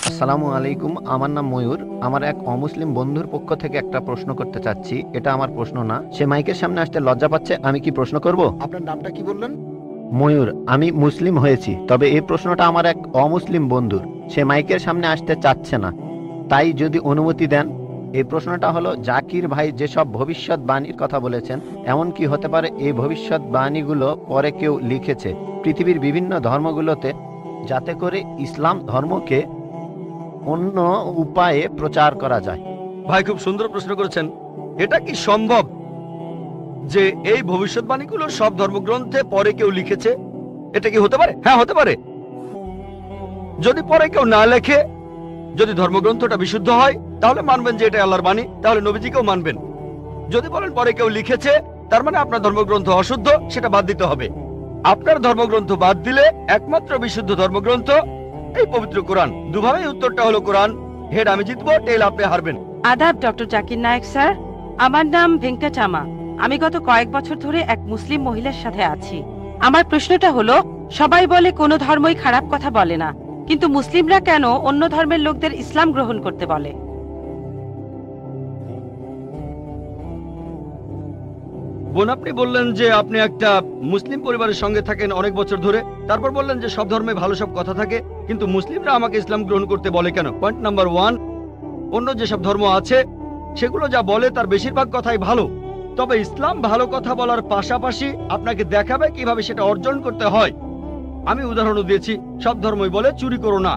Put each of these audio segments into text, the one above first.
আসসালামু আলাইকুম। আমার নাম ময়ূর। আমার এক অমুসলিম বন্ধুর পক্ষ থেকে একটা প্রশ্ন করতে চাচ্ছি। এটা আমার প্রশ্ন না, সে মাইকের সামনে আসতে লজ্জা পাচ্ছে। আমি কি প্রশ্ন করব? আপনার নামটা কি বললেন? ময়ূর। আমি মুসলিম হয়েছি, তবে এই প্রশ্নটা আমার এক অমুসলিম বন্ধুর। সে মাইকের সামনে আসতে চাচ্ছে না, তাই যদি অনুমতি দেন। এই প্রশ্নটা হলো, জাকির ভাই যেসব ভবিষ্যৎবাণীর কথা বলেছেন, এমন কি হতে পারে এই ভবিষ্যৎবাণীগুলো পরে কেউ লিখেছে পৃথিবীর বিভিন্ন ধর্মগুলোতে, যাতে করে ইসলাম ধর্মকে অন্য উপায়ে প্রচার করা যায়? ভাই, খুব সুন্দর প্রশ্ন করেছেন। এটা কি সম্ভব যে এই ভবিষ্যৎবাণীগুলো সব ধর্মগ্রন্থে পরে কেউ লিখেছে? এটা কি হতে পারে? হ্যাঁ, হতে পারে। যদি পরে কেউ না লেখে, যদি ধর্মগ্রন্থটা বিশুদ্ধ হয়, তাহলে মানবেন যে এটা আল্লাহর বাণী, তাহলে নবীজিকেও মানবেন। যদি বলেন পরে কেউ লিখেছে, তার মানে আপনার ধর্মগ্রন্থ অশুদ্ধ, সেটা বাদ দিতে হবে। আপনার ধর্মগ্রন্থ বাদ দিলে একমাত্র বিশুদ্ধ ধর্মগ্রন্থ এই পবিত্র কোরআন। দুভাবেই উত্তরটা হলো কোরআন। হেড আমি জিতবো, টেল আপনি হারবেন। আদাব ডক্টর জাকির নায়েক স্যার। আমার নাম ভেঙ্কটাচামা। আমি গত কয়েক বছর ধরে এক মুসলিম মহিলার সাথে আছি। আমার প্রশ্নটা হলো, সবাই বলে কোনো ধর্মই খারাপ কথা বলে না, কিন্তু মুসলিমরা কেন অন্য ধর্মের লোকদের ইসলাম গ্রহণ করতে বলে? বোন, আপনি বললেন যে আপনি একটা মুসলিম পরিবারের সঙ্গে থাকেন অনেক বছর ধরে। তারপর বললেন যে সব ধর্মে ভালো সব কথা থাকে, কিন্তু মুসলিমরা আমাকে ইসলাম গ্রহণ করতে বলে কেন? পয়েন্ট নাম্বার 1, অন্য যেসব ধর্ম আছে সেগুলো যা বলে তার বেশিরভাগ কথাই ভালো, তবে ইসলাম ভালো কথা বলার পাশাপাশি আপনাকে দেখাবে কিভাবে সেটা অর্জন করতে হয়। আমি উদাহরণও দিয়েছি। সব ধর্মই বলে চুরি করো না,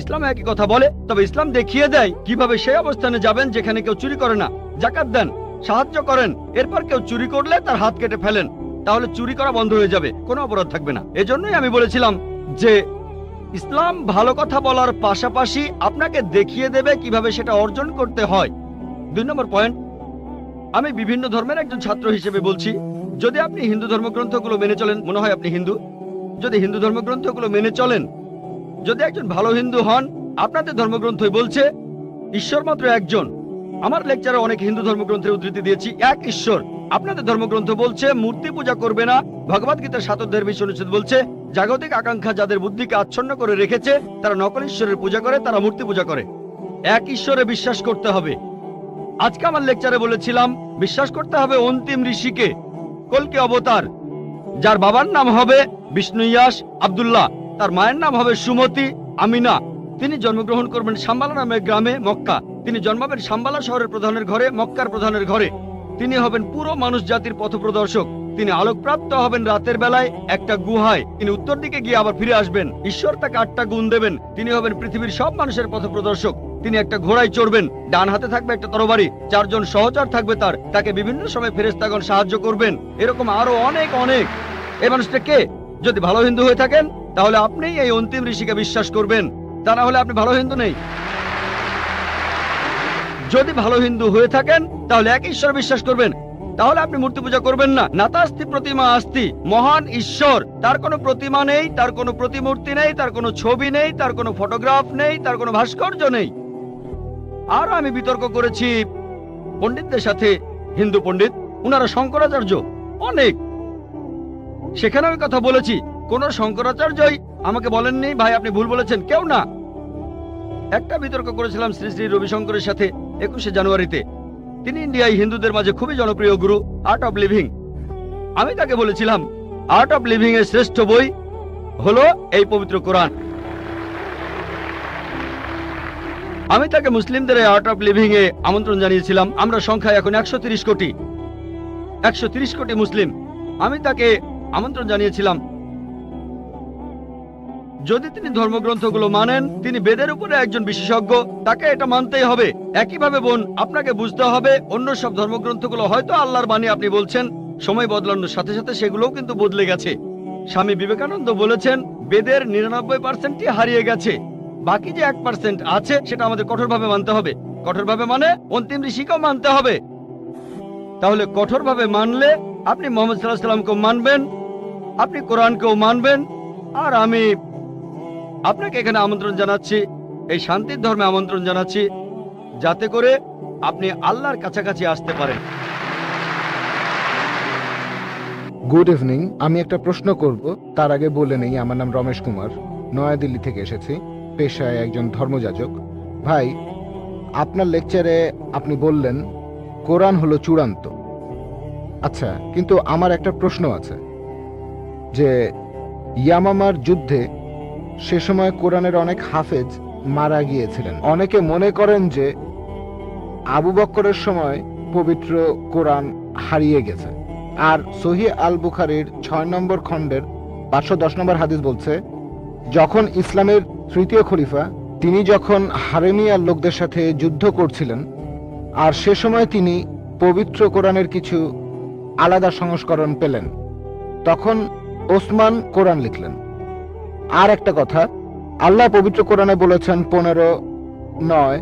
ইসলাম একই কথা বলে, তবে ইসলাম দেখিয়ে দেয় কিভাবে সেই অবস্থানে যাবেন যেখানে কেউ চুরি করে না। যাকাত দেন, সাহায্য করেন, এরপর কেউ চুরি করলে তার হাত কেটে ফেলেন, তাহলে চুরি করা বন্ধ হয়ে যাবে, কোনো অপরাধ থাকবে না। এজন্যই আমি বলেছিলাম যে ইসলাম ভালো কথা বলার পাশাপাশি আপনাকে দেখিয়ে দেবে কিভাবে সেটা অর্জন করতে হয়। 2 নম্বর পয়েন্ট, আমি বিভিন্ন ধর্মের একজন ছাত্র হিসেবে বলছি, যদি আপনি হিন্দু ধর্মগ্রন্থগুলো মেনে চলেন, মনে হয় আপনি হিন্দু, যদি হিন্দু ধর্মগ্রন্থগুলো মেনে চলেন, যদি একজন ভালো হিন্দু হন, আপনাদের ধর্মগ্রন্থই বলছে ঈশ্বর মাত্র একজন। আমার লেকচারে অনেক হিন্দু ধর্মগ্রন্থের উদ্ধৃতি দিয়েছি, এক ঈশ্বর। আপনাদের ধর্মগ্রন্থ বলছে মূর্তি পূজা করবে না। ভগবদ গীতার 7 অধ্যায়ের 20 অনুচ্ছেদ বলছে জাগতিক আকাঙ্ক্ষা যাদের বুদ্ধিকে আচ্ছন্ন করে রেখেছে, তারা নকল ঈশ্বরের পূজা করে, তারা মূর্তি পূজা করে। এক ঈশ্বরে বিশ্বাস করতে হবে। আজকে আমার লেকচারে বলেছিলাম বিশ্বাস করতে হবে অন্তিম ঋষিকে, কল্কি অবতার, যার বাবার নাম হবে বিষ্ণু ইয়াস আব্দুল্লাহ, তার মায়ের নাম হবে সুমতি আমিনা। তিনি জন্মগ্রহণ করবেন সাম্বালা নামের গ্রামে মক্কা। তিনি জন্মাবেন সাম্বালা শহরের প্রধানের ঘরে, মক্কার প্রধানের ঘরে। তিনি হবেন পুরো মানুষ জাতির পথপ্রদর্শক। তিনি আলোকপ্রাপ্ত হবেন রাতের বেলায় একটা গুহায়। তিনি উত্তর দিকে গিয়ে আবার ফিরে আসবেন। ঈশ্বর তাকে 8টা গুণ দেবেন। তিনি হবেন পৃথিবীর সব মানুষের পথপ্রদর্শক। তিনি একটা ঘোড়ায় চড়বেন, ডান হাতে থাকবে একটা তরবারি, 4 জন সহচর থাকবে তাকে বিভিন্ন সময় ফেরেশতাগণ সাহায্য করবেন। এরকম আরো অনেক অনেক। এই মানুষটা কে? যদি ভালো হিন্দু হয়ে থাকেন, তাহলে আপনি এই অন্তিম ঋষিকে বিশ্বাস করবেন, তা না হলে আপনি ভালো হিন্দু নেই। যদি ভালো হিন্দু হয়ে থাকেন, তাহলে এক ঈশ্বর বিশ্বাস করবেন, তাহলে আপনি মূর্তি পূজা করবেন না। নাতাস্তি প্রতিমা আস্তি, মহান ঈশ্বর, তার কোনো প্রতিমা নেই, তার কোনো প্রতিমূর্তি নেই, তার কোনো ছবি নেই, তার কোনো ফটোগ্রাফ নেই, তার কোনো ভাস্কর্য নেই। আর আমি বিতর্ক করেছি পণ্ডিতদের সাথে, হিন্দু পণ্ডিত, উনারা শঙ্করাচার্য অনেক, সেখানে আমি কথা বলেছি। কোন শঙ্করাচার্যই আমাকে বলেননি ভাই আপনি ভুল বলেছেন, কেউ না। একটা বিতর্ক করেছিলাম শ্রী শ্রী রবিশঙ্করের সাথে 21শে জানুয়ারিতে। তিনি ইন্ডিয়ায় হিন্দুদের মাঝে খুবই জনপ্রিয় গুরু, আর্ট অফ লিভিং। আমি তাকে বলেছিলাম আর্ট অফ লিভিং এর শ্রেষ্ঠ বই হলো এই পবিত্র কোরআন। আমি তাকে মুসলিমদের আর্ট অফ লিভিং এ আমন্ত্রণ জানিয়েছিলাম। আমরা সংখ্যায় এখন 130 কোটি, 130 কোটি মুসলিম। আমি তাকে আমন্ত্রণ জানিয়েছিলাম, যদি তিনি ধর্মগ্রন্থগুলো মানেন, তিনি বেদের উপরে একজন বিশেষজ্ঞ, তাকে এটা মানতেই হবে। একইভাবে বোন, আপনাকে বুঝতে হবে অন্য সব ধর্মগ্রন্থগুলো হয়তো আল্লাহর বাণী আপনি বলছেন, সময় বদলানোর সাথে সাথে সেগুলোও কিন্তু বদলে গেছে। স্বামী বিবেকানন্দ বলেছেন বেদের 99%ই হারিয়ে গেছে, বাকি যে 1% আছে সেটা আমাদের কঠোরভাবে মানতে হবে। কঠোরভাবে মানে অন্তিম ঋষিকেও মানতে হবে। তাহলে কঠোরভাবে মানলে আপনি মুহাম্মদ সাল্লাল্লাহু আলাইহি ওয়াসাল্লামকেও মানবেন, আপনি কোরআনকেও মানবেন। আর আমি আপনাকে এখানে আমন্ত্রণ জানাচ্ছি, এই শান্তির ধর্মে আমন্ত্রণ জানাচ্ছি, যাতে করে আপনি আল্লাহর কাছাকাছি আসতে পারেন। Good evening. আমি একটা প্রশ্ন করব, তার আগে বলে নেই আমার নাম রমেশ কুমার, নয়াদিল্লি থেকে এসেছি। পেশায় একজন ধর্মযাজক। ভাই, আপনার লেকচারে আপনি বললেন কোরআন হলো চূড়ান্ত। আচ্ছা, কিন্তু আমার একটা প্রশ্ন আছে যে ইয়ামামার যুদ্ধে সে সময় কোরআনের অনেক হাফেজ মারা গিয়েছিলেন। অনেকে মনে করেন যে আবু বকরের সময় পবিত্র কোরআন হারিয়ে গেছে। আর সহিহ আল বুখারীর 6 নম্বর খণ্ডের 510 নম্বর হাদিস বলছে, যখন ইসলামের তৃতীয় খলিফা তিনি যখন হারেমিয়ার লোকদের সাথে যুদ্ধ করছিলেন, আর সে সময় তিনি পবিত্র কোরআনের কিছু আলাদা সংস্করণ পেলেন, তখন ওসমান কোরআন লিখলেন। আর একটা কথা, আল্লাহ পবিত্র কোরআনে বলেছেন 15:9,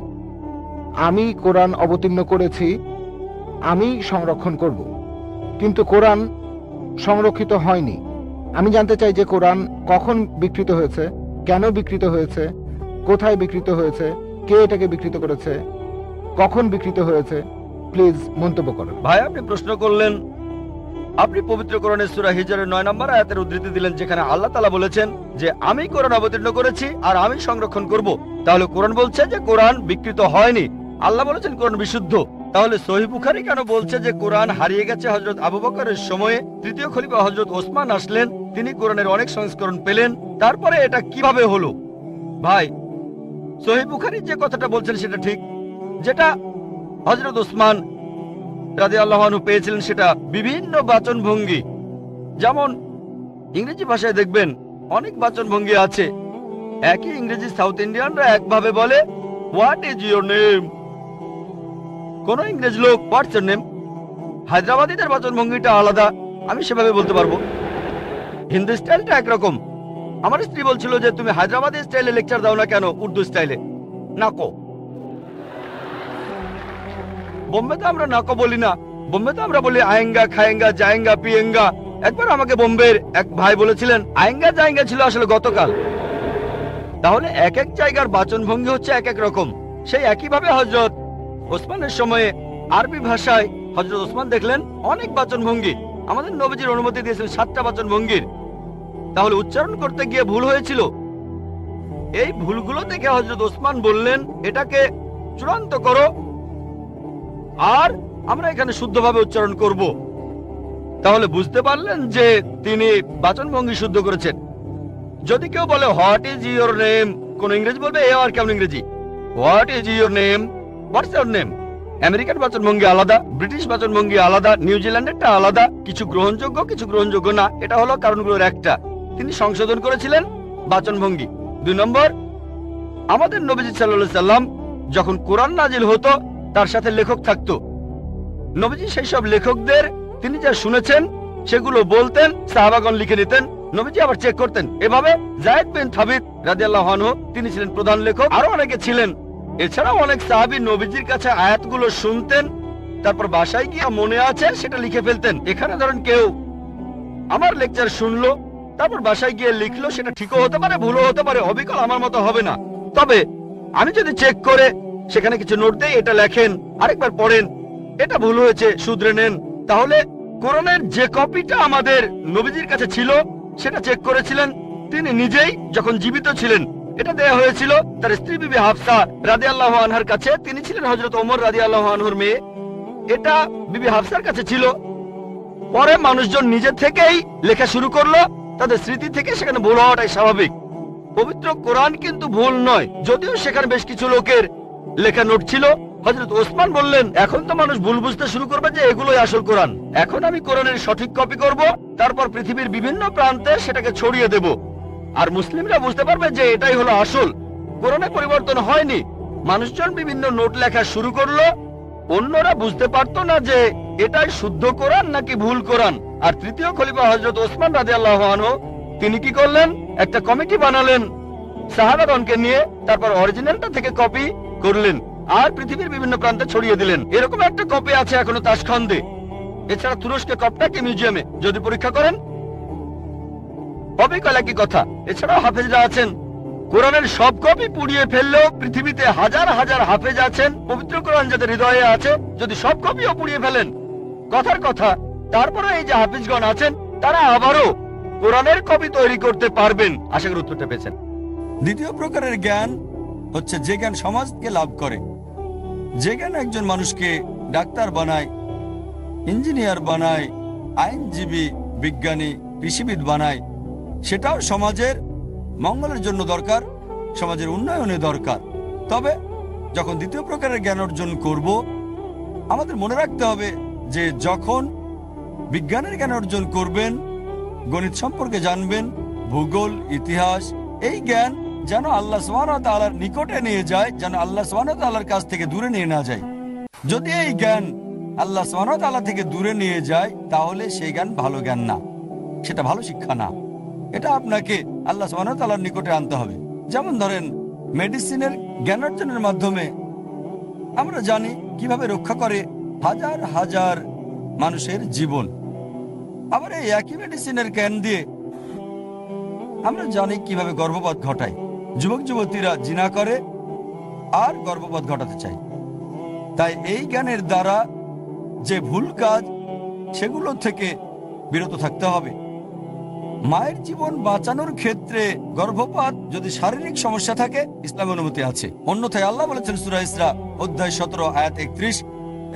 আমি কোরআন অবতীর্ণ করেছি, আমি সংরক্ষণ করব। কিন্তু কোরআন সংরক্ষিত হয়নি। আমি জানতে চাই যে কোরআন কখন বিকৃত হয়েছে, কেন বিকৃত হয়েছে, কোথায় বিকৃত হয়েছে, কে এটাকে বিকৃত করেছে, কখন বিকৃত হয়েছে। প্লিজ মন্তব্য করুন। ভাই, আপনি প্রশ্ন করলেন, আপনি পবিত্র কোরআনের সূরা হিজরের 9 নম্বর আয়াতের উদ্ধৃতি দিলেন, যেখানে আল্লাহ তাআলা বলেছেন যে আমি কোরআন অবতীর্ণ করেছি আর আমি সংরক্ষণ করব। তাহলে কোরআন বলছে যে কোরআন বিকৃত হয়নি, আল্লাহ বলেছেন কোরআন বিশুদ্ধ। তাহলে সহিহ বুখারী কেন বলছে যে কোরআন হারিয়ে গেছে? হযরত আবু বকরের সময়ে তৃতীয় খলিফা হযরত ওসমান আসলেন, তিনি কোরআনের অনেক সংস্করণ পেলেন, তারপরে এটা কিভাবে হলো? ভাই, সহিহ বুখারী যে কথাটা বলছেন সেটা ঠিক। যেটা হযরত ওসমান রাদিয়াল্লাহু আনহু পেয়েছিলেন সেটা বিভিন্ন বাচন ভঙ্গি। যেমন ইংরেজি ভাষায় দেখবেন অনেক বাচন ভঙ্গি আছে। একই ইংরেজি সাউথ ইন্ডিয়ানরা একভাবে বলে হোয়াট ইজ ইউর নেম, কোন ইংরেজ লোক হোয়াটস ইউর নেম। হায়দ্রাবাদীদের বাচন ভঙ্গিটা আলাদা, আমি সেভাবে বলতে পারবো। হিন্দি স্টাইলটা একরকম। আমার স্ত্রী বলছিল যে তুমি হায়দ্রাবাদী স্টাইলে লেকচার দাও না কেন উর্দু স্টাইলে। নাকো। বোম্বেতে আমরা নাকো বলি না, বোম্বেতে আমরা বলি আয়েঙ্গা, খায়েঙ্গা, জায়েঙ্গা, পিয়েঙ্গা। একবার আমাকে বোম্বের এক ভাই বলেছিলেন আয়েঙ্গা জায়েঙ্গা ছিল আসলে গতকাল। তাহলে এক এক জায়গার বাচন ভঙ্গি হচ্ছে এক এক রকম। সেই একইভাবে হযরত ওসমানের সময়ে আরবি ভাষায় হযরত ওসমান দেখলেন অনেক বাচন ভঙ্গি। আমাদের নবীজির অনুমতি দিয়েছেন 7টা বাচন ভঙ্গির। তাহলে উচ্চারণ করতে গিয়ে ভুল হয়েছিল। এই ভুলগুলো দেখে হযরত ওসমান বললেন এটাকে চূড়ান্ত করো আর আমরা এখানে শুদ্ধভাবে উচ্চারণ করব। তাহলে বুঝতে পারলেন যে তিনি বাচনভঙ্গি শুদ্ধ করেছেন। যদি কেউ বলে হোয়াট ইজ ইউর নেম, কোন ইংরেজি বলবে এ আর কেমন ইংরেজি, what is your name, what's your name. American বাচনভঙ্গি আলাদা, ব্রিটিশ বাচনভঙ্গি আলাদা, নিউজিল্যান্ডেরটা আলাদা। কিছু গ্রহণযোগ্য, কিছু গ্রহণযোগ্য না। এটা হলো কারণগুলোর একটা। তিনি সংশোধন করেছিলেন বাচনভঙ্গি। 2 নম্বর, আমাদের নবীজি সাল্লাল্লাহু আলাইহি সাল্লাম যখন কোরআন নাজিল হতো তার সাথে লেখক থাকতো। নবীজি সেই সব লেখকদের তিনি যা শুনেছেন সেগুলো বলতেন, সাহাবাগণ লিখে নিতেন, নবীজি আবার চেক করতেন। এভাবে যায়েদ বিন সাবিত রাদিয়াল্লাহু আনহু তিনি ছিলেন প্রধান লেখক, আরো অনেকে ছিলেন। এছাড়াও অনেক সাহাবী নবীজির কাছে আয়াতগুলো শুনতেন, তারপর বাসায় গিয়ে মনে আছে সেটা লিখে ফেলতেন। এখানে ধরেন কেউ আমার লেকচার শুনলো, তারপর বাসায় গিয়ে লিখলো, সেটা ঠিকও হতে পারে, ভুলও হতে পারে, অবিকল আমার মতো হবে না। তবে আমি যদি চেক করে সেখানে কিছু নোট দেই, এটা লেখেন, আরেকবার পড়েন, এটা ভুল হয়েছে, শুধরে নেন, তাহলে কোরআনের যে কপিটা আমাদের নবীজির কাছে ছিল সেটা চেক করেছিলেন তিনি নিজেই যখন জীবিত ছিলেন। এটা দেয়া হয়েছিল তার স্ত্রী বিবি হাফসা রাদিয়াল্লাহু আনহার কাছে। তিনি ছিলেন হযরত ওমর রাদিয়াল্লাহু আনহুর মেয়ে। এটা বিবি হাফসার কাছে ছিল। পরে মানুষজন নিজে থেকেই লেখা শুরু করলো, তাদের স্মৃতি থেকে সেখানে ভুল হওয়াটাই স্বাভাবিক। পবিত্র কোরআন কিন্তু ভুল নয়, যদিও সেখানে বেশ কিছু লোকের লেখা নোট ছিল। হযরত ওসমান বললেন এখন তো মানুষ ভুল বুঝতে শুরু করবে যে এগুলোই আসল কোরআন। এখন আমি কোরআনের সঠিক কপি করব, তারপর পৃথিবীর বিভিন্ন প্রান্তে সেটাকে ছড়িয়ে দেব, আর মুসলিমরা বুঝতে পারবে যে এটাই হলো আসল। কোরআনে পরিবর্তন হয়নি। মানুষজন বিভিন্ন নোট লেখা শুরু করলো, অন্যরা বুঝতে পারতো না যে এটাই শুদ্ধ কোরআন নাকি ভুল কোরআন। আর তৃতীয় খলিফা হযরত ওসমান রাদিয়াল্লাহু আনহু তিনি কি করলেন, একটা কমিটি বানালেন সাহাবাগণকে নিয়ে, তারপর অরিজিনালটা থেকে কপি করলেন আর পৃথিবীর বিভিন্ন প্রান্তে ছড়িয়ে দিলেন। এরকম একটা কপি আছে এখনো তাশখন্দে। এছাড়া তুরস্কে কপটাকে মিউজিয়ামে যদি পরীক্ষা করেন অবিকল একই কথা। এছাড়াও হাফেজরা আছেন, কোরআনের সব কপি পুড়িয়ে ফেললেও পৃথিবীতে হাজার হাজার হাফেজ আছেন পবিত্র কোরআন যাদের হৃদয়ে আছে। যদি সব কপিও পুড়িয়ে ফেলেন, কথার কথা, তারপরে এই যে হাফিজগণ আছেন তারা আবারও কোরআনের কপি তৈরি করতে পারবেন। আশা করি উত্তরটা পেয়েছেন। দ্বিতীয় প্রকারের জ্ঞান হচ্ছে যে জ্ঞান সমাজকে লাভ করে, যে জ্ঞান একজন মানুষকে ডাক্তার বানায়, ইঞ্জিনিয়ার বানায়, আইনজীবী, বিজ্ঞানী, কৃষিবিদ বানায়, সেটাও সমাজের মঙ্গলের জন্য দরকার, সমাজের উন্নয়নে দরকার। তবে যখন দ্বিতীয় প্রকারের জ্ঞান অর্জন করব, আমাদের মনে রাখতে হবে যে যখন বিজ্ঞানের জ্ঞান অর্জন করবেন, গণিত সম্পর্কে জানবেন, ভূগোল, ইতিহাস, এই জ্ঞান যেন আল্লাহ সুবহানাহু ওয়া তাআলার নিকটে নিয়ে যায়, যেন আল্লাহ সুবহানাহু ওয়া তাআলার কাছ থেকে দূরে নিয়ে না যায়। যদি এই জ্ঞান আল্লাহ সুবহানাহু ওয়া তাআলা থেকে দূরে নিয়ে যায়, তাহলে সেই জ্ঞান ভালো জ্ঞান না, সেটা ভালো শিক্ষা না। এটা আপনাকে আল্লাহ সুবহানাহু ওয়া তাআলার নিকটে আনতে হবে। যেমন ধরেন, মেডিসিনের জ্ঞান অর্জনের মাধ্যমে আমরা জানি কিভাবে রক্ষা করে হাজার হাজার মানুষের জীবন। আবার এই একই মেডিসিনের জ্ঞান দিয়ে আমরা জানি কিভাবে গর্ভপাত ঘটায়। যুবক যুবতীরা জিনা করে আর গর্ভপাত ঘটাতে চায়। তাই এই জ্ঞানের দ্বারা যে ভুল কাজ, সেগুলো থেকে বিরত থাকতে হবে। মায়ের জীবন বাঁচানোর ক্ষেত্রে গর্ভপাত যদি শারীরিক সমস্যা থাকে, ইসলামে অনুমতি আছে। অন্যথায় আল্লাহ বলেছেন সূরা ইসরা অধ্যায় 17 আয়াত 31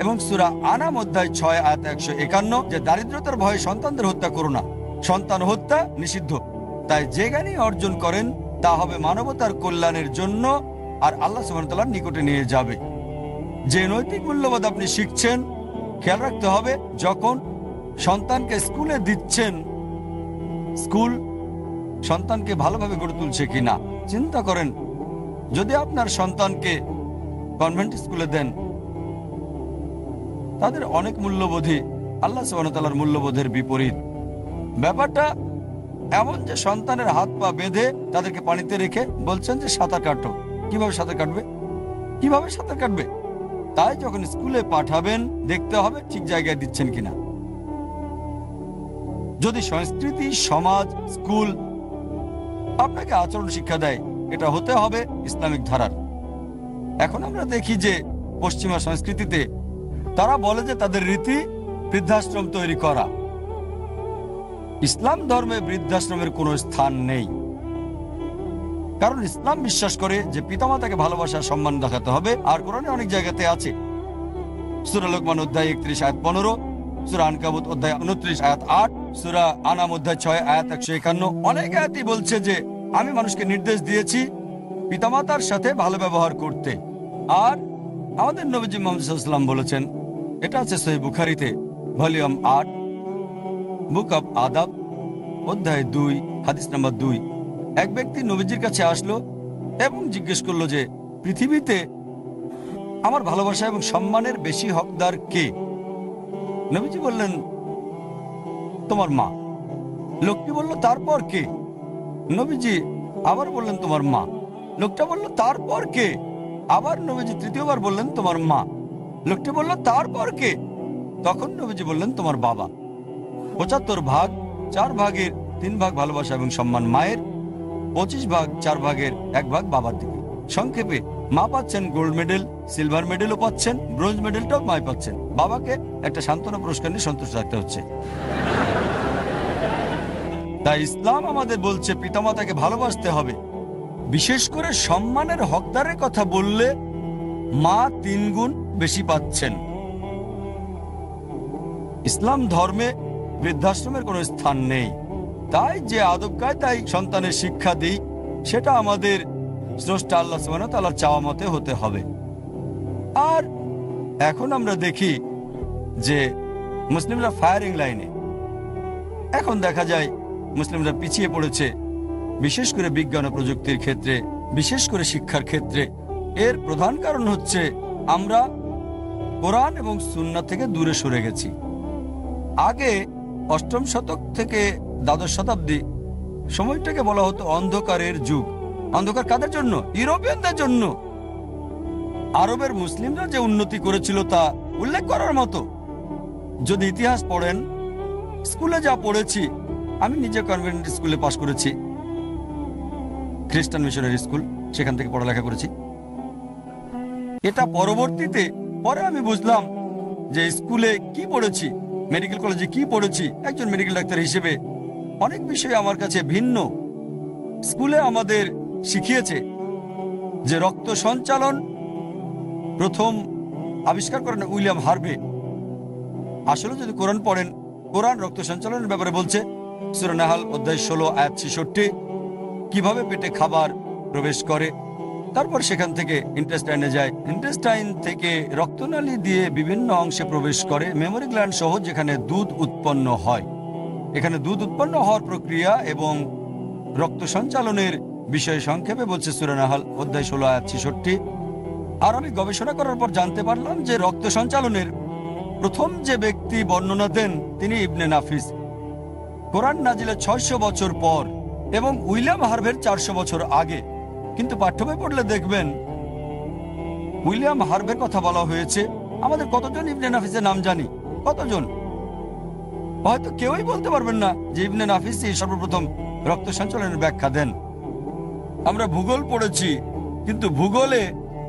এবং সূরা আনাম অধ্যায় 6 আয়াত 151 যে দারিদ্রতার ভয়ে সন্তানদের হত্যা করো না, সন্তান হত্যা নিষিদ্ধ। তাই যে জ্ঞানই অর্জন করেন তা হবে মানবতার কল্যাণের জন্য আর আল্লাহ সুবহানাহু ওয়া তাআলার নিকটে নিয়ে যাবে। যে নৈতিক মূল্যবোধ আপনি শিখছেন, খেয়াল রাখতে হবে যখন সন্তানকে স্কুলে দিচ্ছেন, স্কুল সন্তানকে ভালোভাবে গড়ে তুলছে কিনা। চিন্তা করেন, যদি আপনার সন্তানকে কনভেন্ট স্কুলে দেন, তাদের অনেক মূল্যবোধই আল্লাহ সুবহানাহু ওয়া তাআলার মূল্যবোধের বিপরীত। ব্যাপারটা এমন যে সন্তানের হাত পা বেঁধে তাদেরকে পানিতে রেখে বলছেন যে সাঁতার কাটো। কিভাবে সাঁতার কাটবে? কিভাবে সাঁতার কাটবে? তাই যখন স্কুলে পাঠাবেন, দেখতে হবে ঠিক জায়গায় দিচ্ছেন কিনা। যদি সংস্কৃতি, সমাজ, স্কুল আপনাকে আচরণ শিক্ষা দেয়, এটা হতে হবে ইসলামিক ধারার। এখন আমরা দেখি যে পশ্চিমা সংস্কৃতিতে তারা বলে যে তাদের রীতি বৃদ্ধাশ্রম তৈরি করা। ইসলাম ধর্মে বৃদ্ধাশ্রমের কোনো স্থান নেই, কারণ ইসলাম বিশ্বাস করে যে পিতামাতাকে ভালোবাসা, সম্মান দেখাতে হবে। আর কোরআনে অনেক জায়গাতে আছে, সূরা লোকমান অধ্যায় 31 আয়াত 15, সূরা আনকাবুত অধ্যায় 29 আয়াত 8, সূরা আনাম অধ্যায় 6 আয়াত 151, অনেক আয়াতই বলছে যে আমি মানুষকে নির্দেশ দিয়েছি পিতামাতার সাথে ভালো ব্যবহার করতে। আর আমাদের নবীজি মুহাম্মদ সাল্লাল্লাহু আলাইহি ওয়াসাল্লাম বলেছেন, এটা আছে সহিহ বুখারীতে ভলিউম 8 বুক অব আদাব অধ্যায় 2 হাদিস নাম্বার 2। এক ব্যক্তি নবীজির কাছে আসলো এবং জিজ্ঞেস করলো যে পৃথিবীতে আমার ভালোবাসা এবং সম্মানের বেশি হকদার কে? নবীজি বললেন, তোমার মা। লোকটি বলল, তারপর কে? নবীজি আবার বললেন, তোমার মা। লোকটা বলল, তারপর কে? আবার নবীজি তৃতীয়বার বললেন, তোমার মা। লোকটি বলল, তারপর কে? তখন নবীজি বললেন, তোমার বাবা। 75 ভাগ 4 ভাগের 3 ভাগ ভালোবাসা এবং সম্মান মায়ের, 25 ভাগ 4 ভাগের 1 ভাগ বাবার দিকে। সংক্ষেপে মা পাচ্ছেন গোল্ড মেডেল, সিলভার মেডেলও পাচ্ছেন, ব্রোঞ্জ মেডেলটাও মাই পাচ্ছেন। বাবাকে একটা সান্ত্বনা পুরস্কার নিয়ে সন্তুষ্ট রাখতে হচ্ছে। তাই ইসলাম আমাদের বলছে পিতামাতাকে ভালোবাসতে হবে। বিশেষ করে সম্মানের হকদারের কথা বললে মা 3 গুণ বেশি পাচ্ছেন। ইসলাম ধর্মে বৃদ্ধাশ্রমের কোনো স্থান নেই। তাই যে আদব কায়দায় সন্তানের শিক্ষা দিই, সেটা আমাদের স্রষ্টা আল্লাহ সুবহানাহু ওয়া তাআলার চাওয়া মতে হতে হবে। আর এখন আমরা দেখি যে মুসলিমরা ফায়ারিং লাইনে। এখন দেখা যায় মুসলিমরা পিছিয়ে পড়েছে, বিশেষ করে বিজ্ঞান ও প্রযুক্তির ক্ষেত্রে, বিশেষ করে শিক্ষার ক্ষেত্রে। এর প্রধান কারণ হচ্ছে আমরা কোরআন এবং সুন্নাহ থেকে দূরে সরে গেছি। আগে 8ম শতক থেকে দ্বাদশ শতাব্দী সময়টাকে বলা হতো অন্ধকারের যুগ। অন্ধকার কাদের জন্য? ইউরোপিয়ানদের জন্য। আরবের মুসলিমরা যে উন্নতি করেছিল তা উল্লেখ করার মতো। যদি ইতিহাস পড়েন, স্কুলে যা পড়েছি, আমি নিজে কনভেন্ট স্কুলে পাশ করেছি, খ্রিস্টান মিশনারি স্কুল, সেখান থেকে পড়ালেখা করেছি। এটা পরবর্তীতে পরে আমি বুঝলাম যে স্কুলে কি পড়েছি, মেডিকেল কলেজে কি পড়েছি, একজন মেডিকেল ডাক্তার হিসেবে অনেক বিষয় আমার কাছে ভিন্ন। স্কুলে আমাদের শিখিয়েছে যে রক্ত সঞ্চালন প্রথম আবিষ্কার করেন উইলিয়াম হার্ভে। আসলে যদি কোরআন পড়েন, কোরআন রক্ত সঞ্চালনের ব্যাপারে বলছে সূরা নাহাল অধ্যায় 16 আয়াত 66 কিভাবে পেটে খাবার প্রবেশ করে, তারপর সেখান থেকে ইন্টেস্টাইনে যায়, ইন্টেস্টাইন থেকে রক্তনালী দিয়ে বিভিন্ন অংশে প্রবেশ করে মেমোরি গ্ল্যান্ড সহ, যেখানে দুধ উৎপন্ন হয়। এখানে দুধ উৎপন্ন হওয়ার প্রক্রিয়া এবং রক্ত সঞ্চালনের বিষয়ে সংক্ষেপে বলছে সূরা নাহাল অধ্যায় 16 আয়াত 66। আর আমি গবেষণা করার পর জানতে পারলাম যে রক্ত সঞ্চালনের প্রথম যে ব্যক্তি বর্ণনা দেন তিনি ইবনে নাফিস, কোরআন নাজিলের 600 বছর পর, এবং উইলিয়াম হার্ভের 400 বছর আগে। কিন্তু পাঠ্যবই পড়লে দেখবেন উইলিয়াম হার্ভের কথা বলা হয়েছে। আমাদের কতজন ইবনে নাফিসের নাম জানি? কতজন? হয়তো কেউই বলতে পারবেন না যে ইবনে নাফিসই সর্বপ্রথম রক্ত সঞ্চালনের ব্যাখ্যা দেন। আমরা ভূগোল পড়েছি, কিন্তু ভূগোলে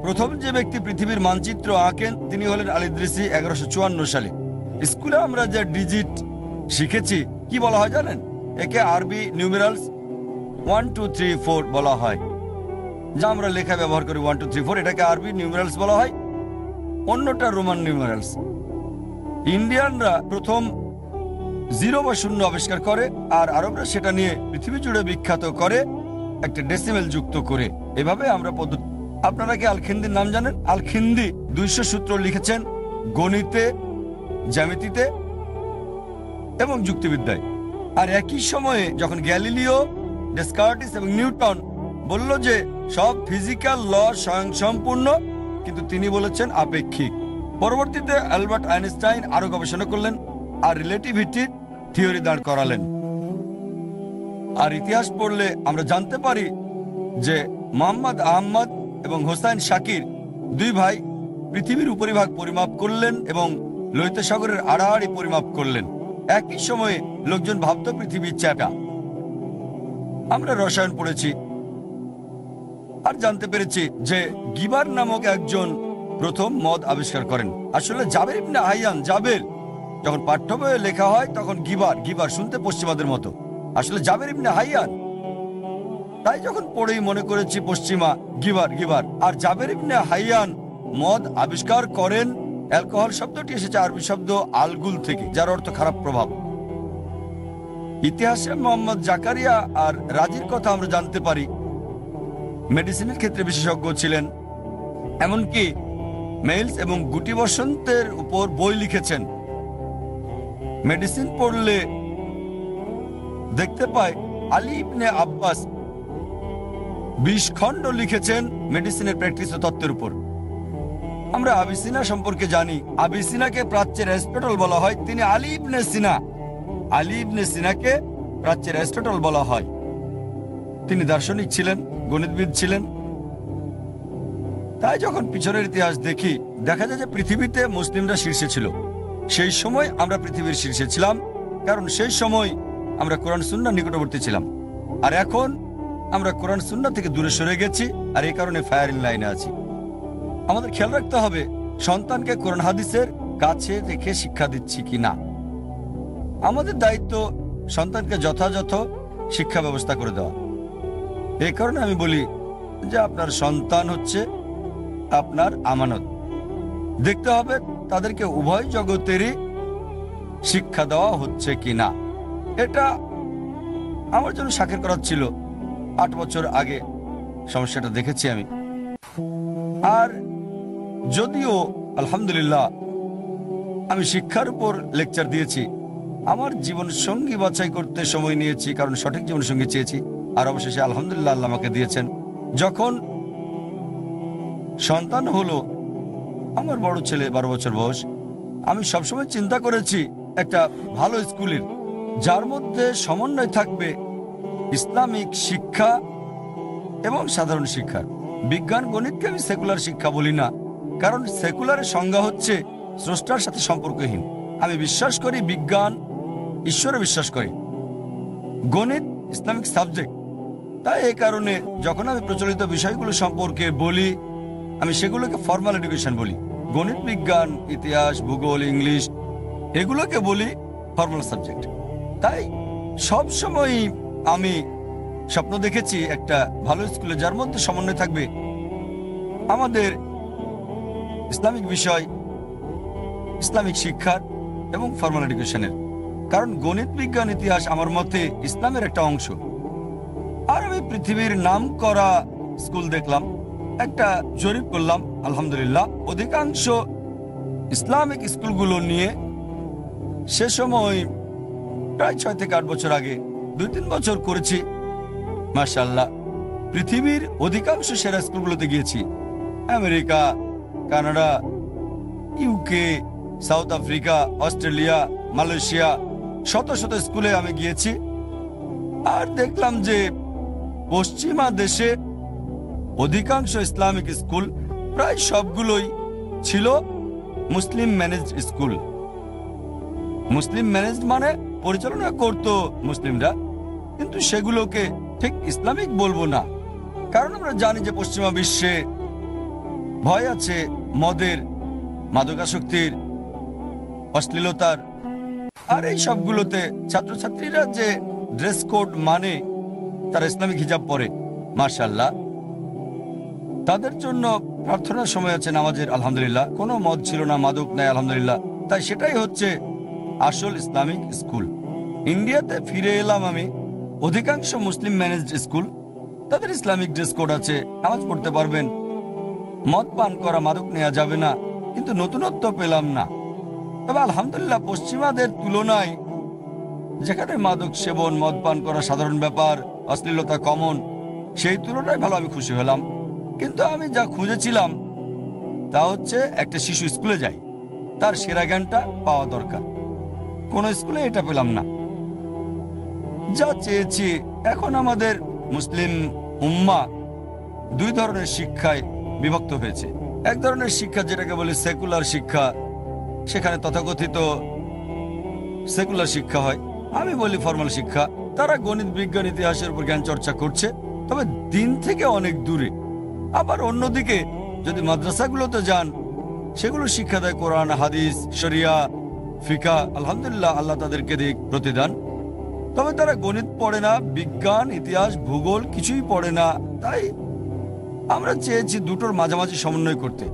প্রথম যে ব্যক্তি পৃথিবীর মানচিত্র আঁকেন তিনি হলেন আল ইদ্রিসি 1154 সালে। স্কুলে আমরা যে ডিজিট শিখেছি কি বলা হয় জানেন? একে আরবি নিউমেরালস 1 2 3 4 বলা হয়, যা আমরা লেখা ব্যবহার করি 1 2 3 4, এটাকে আরবি নিউমেরালস বলা হয়, অন্যটা রোমান নিউমেরালস। ইন্ডিয়ানরা প্রথম 0 বা 0 আবিষ্কার করে, আর আরবরা সেটা নিয়ে পৃথিবী জুড়ে বিখ্যাত করে একটা ডেসিমেল যুক্ত করে। এভাবে আমরা পদ্ধতি। আপনারা কি আল-খিন্দির নাম জানেন? আল-খিন্দি 200 সূত্র লিখেছেন গণিতে, জ্যামিতিতে এবং যুক্তিবিদ্যায়। আর একই সময়ে যখন গ্যালিলিও, ডেসকার্টিস এবং নিউটন বলল যে সব ফিজিক্যাল ল স্বয়ংসম্পূর্ণ, কিন্তু তিনি বলেছেন আপেক্ষিক। পরবর্তীতে অ্যালবার্ট আইনস্টাইন আরো গবেষণা করলেন আর রিলেটিভিটির থিওরি দাঁড় করালেন। আর ইতিহাস পড়লে আমরা জানতে পারি যে মোহাম্মদ আহমদ এবং হোসাইন শাকির 2 ভাই পৃথিবীর উপরিভাগ পরিমাপ করলেন এবং লোহিত সাগরের আড়াআড়ি পরিমাপ করলেন। একই সময়ে লোকজন ভাবত পৃথিবী চ্যাটা। আমরা রসায়ন পড়েছি আর জানতে পেরেছি যে গিবার নামক একজন প্রথম মদ আবিষ্কার করেন। আসলে জাবের ইবনে হাইয়ান, জাবের যখন পাঠ্য বইয়ে লেখা হয় তখন গিবার গিবার শুনতে পশ্চিমাদের মতো, আসলে জাবের ইবনে হাইয়ান। তাই যখন পড়েই মনে করেছি পশ্চিমা, গিবার গিবার। আর জাবের ইবনে হাইয়ান মদ আবিষ্কার করেন। অ্যালকোহল শব্দটি এসেছে আরবি শব্দ আলগুল থেকে, যার অর্থ খারাপ প্রভাব। ইতিহাসে মোহাম্মদ জাকারিয়া আর রাজির কথা আমরা জানতে পারি। মেডিসিনের ক্ষেত্রে বিশেষজ্ঞ ছিলেন, এমনকি মেইলস এবং গুটি বসন্তের উপর বই লিখেছেন। মেডিসিন পড়লে দেখতে পাই আলী ইবনে আব্বাস 20 খণ্ড লিখেছেন মেডিসিনের প্র্যাকটিস ও তত্ত্বের উপর। আমরা আবিসিনা সম্পর্কে জানি, আবিসিনাকে প্রাচ্যের অ্যারিস্টটল বলা হয়। তিনি আলী ইবনে সিনা, আলী ইবনে সিনাকে প্রাচ্যের অ্যারিস্টটল বলা হয়। তিনি দার্শনিক ছিলেন, গণিতবিদ ছিলেন। তাই যখন পিছনের ইতিহাস দেখি দেখা যায় যে পৃথিবীতে মুসলিমরা শীর্ষে ছিল। সেই সময় আমরা পৃথিবীর শীর্ষে ছিলাম, কারণ সেই সময় আমরা কোরআন সুন্নাহর নিকটবর্তী ছিলাম। আর এখন আমরা কোরআন সুন্নাহ থেকে দূরে সরে গেছি, আর এই কারণে ফায়ারিং লাইনে আছি। আমাদের খেয়াল রাখতে হবে সন্তানকে কোরআন হাদিসের কাছে রেখে শিক্ষা দিচ্ছি কিনা। আমাদের দায়িত্ব সন্তানকে যথাযথ শিক্ষা ব্যবস্থা করে দেওয়া। এই কারণে আমি বলি যে আপনার সন্তান হচ্ছে আপনার আমানত। দেখতে হবে তাদেরকে উভয় জগতেরই শিক্ষা দেওয়া হচ্ছে কিনা। এটা আমার জন্য সাক্ষর করার ছিল। 8 বছর আগে সমস্যাটা দেখেছি আমি। আর যদিও আলহামদুলিল্লাহ আমি শিক্ষার উপর লেকচার দিয়েছি, আমার জীবন সঙ্গী বাছাই করতে সময় নিয়েছি, কারণ সঠিক জীবন সঙ্গী চেয়েছি। আর অবশেষে আলহামদুলিল্লাহ আল্লাহ আমাকে দিয়েছেন। যখন সন্তান হলো, আমার বড় ছেলে 12 বছর বয়স, আমি সবসময় চিন্তা করেছি একটা ভালো স্কুলের যার মধ্যে সমন্বয় থাকবে ইসলামিক শিক্ষা এবং সাধারণ শিক্ষা। বিজ্ঞান গণিতকে আমি সেকুলার শিক্ষা বলি না, কারণ সেকুলারের সংজ্ঞা হচ্ছে স্রষ্টার সাথে সম্পর্কহীন। আমি বিশ্বাস করি বিজ্ঞান ঈশ্বরে বিশ্বাস করি, গণিত ইসলামিক সাবজেক্ট। তাই এই কারণে যখন আমি প্রচলিত বিষয়গুলো সম্পর্কে বলি আমি সেগুলোকে ফর্মাল এডুকেশন বলি। গণিত, বিজ্ঞান, ইতিহাস, ভূগোল, ইংলিশ এগুলোকে বলি ফর্মাল সাবজেক্ট। তাই সব সময় আমি স্বপ্ন দেখেছি একটা ভালো স্কুলে, যার মধ্যে সমন্বয় থাকবে আমাদের ইসলামিক বিষয়, ইসলামিক শিক্ষার এবং ফর্মাল এডুকেশনের। কারণ গণিত, বিজ্ঞান, ইতিহাস আমার মতে ইসলামের একটা অংশ। আর আমি পৃথিবীর নাম করা স্কুল দেখলাম, একটা জরিপ করলাম, আলহামদুলিল্লাহ অধিকাংশ ইসলামিক স্কুলগুলো নিয়ে সে সময় প্রায় 6 থেকে 8 বছর আগে 2-3 বছর করেছি। মাশাআল্লাহ, পৃথিবীর অধিকাংশ সেরা স্কুলগুলোতে গিয়েছি। America, Canada, UK, south Africa, Australia, Malaysia, শত শত স্কুলে আমি গিয়েছি। আর দেখলাম যে পশ্চিমা দেশে অধিকাংশ ইসলামিক স্কুল প্রায় সবগুলোই ছিল মুসলিম ম্যানেজড স্কুল। মুসলিম ম্যানেজড মানে পরিচালনা করত মুসলিমরা, কিন্তু সেগুলোকে ঠিক ইসলামিক বলবো না। কারণ আমরা জানি যে পশ্চিমা বিশ্বে ভয় আছে মদের, মাদকাসক্তির, অশ্লীলতার। আর এই সবগুলোতে ছাত্রছাত্রীরা যে ড্রেস কোড মানে তারা ইসলামিক হিজাব পরে, মাশাআল্লাহ তাদের জন্য প্রার্থনার সময় আছে নামাজের, আলহামদুলিল্লাহ কোনো মদ ছিল না, মাদক নাই, আলহামদুলিল্লাহ। তাই সেটাই হচ্ছে আসল ইসলামিক স্কুল। ইন্ডিয়াতে ফিরে এলাম আমি, অধিকাংশ মুসলিম ম্যানেজড স্কুল, তাদের ইসলামিক ড্রেস কোড আছে, নামাজ পড়তে পারবেন, মদ পান করা, মাদক নেওয়া যাবে না, কিন্তু নতুনত্ব পেলাম না। তবে আলহামদুলিল্লাহ পশ্চিমাদের তুলনায়, যেখানে মাদক সেবন, মদ পান করা সাধারণ ব্যাপার, অশ্লীলতা কমন, সেই তুলনায় ভালো আমি খুশি হলাম। কিন্তু আমি যা খুঁজেছিলাম তা হচ্ছে একটা শিশু স্কুলে যায়, তার সেরা জ্ঞানটা পাওয়া দরকার। কোন স্কুলে এটা পেলাম না। যা চেয়েছি, এখন আমাদের মুসলিম উম্মা 2 ধরনের শিক্ষায় বিভক্ত হয়েছে। এক ধরনের শিক্ষা যেটাকে বলে সেকুলার শিক্ষা, সেখানে তথাকথিত সেকুলার শিক্ষা হয়, আমি বলি ফর্মাল শিক্ষা। তারা গণিত, বিজ্ঞান, ইতিহাসের উপর জ্ঞান চর্চা করছে, তবে দিন থেকে অনেক দূরে। আবার অন্যদিকে যদি মাদ্রাসাগুলোতে যান, সেগুলো শিক্ষা দেয় কোরআন, হাদিস, শরিয়া, ফিকা, আলহামদুলিল্লাহ আল্লাহ তাদেরকে দিক প্রতিদান। তবে তারা গণিত পড়ে না, বিজ্ঞান, ইতিহাস, ভূগোল কিছুই পড়ে না। তাই আমরা চেয়েছি দুটোর মাঝামাঝি সমন্বয় করতে,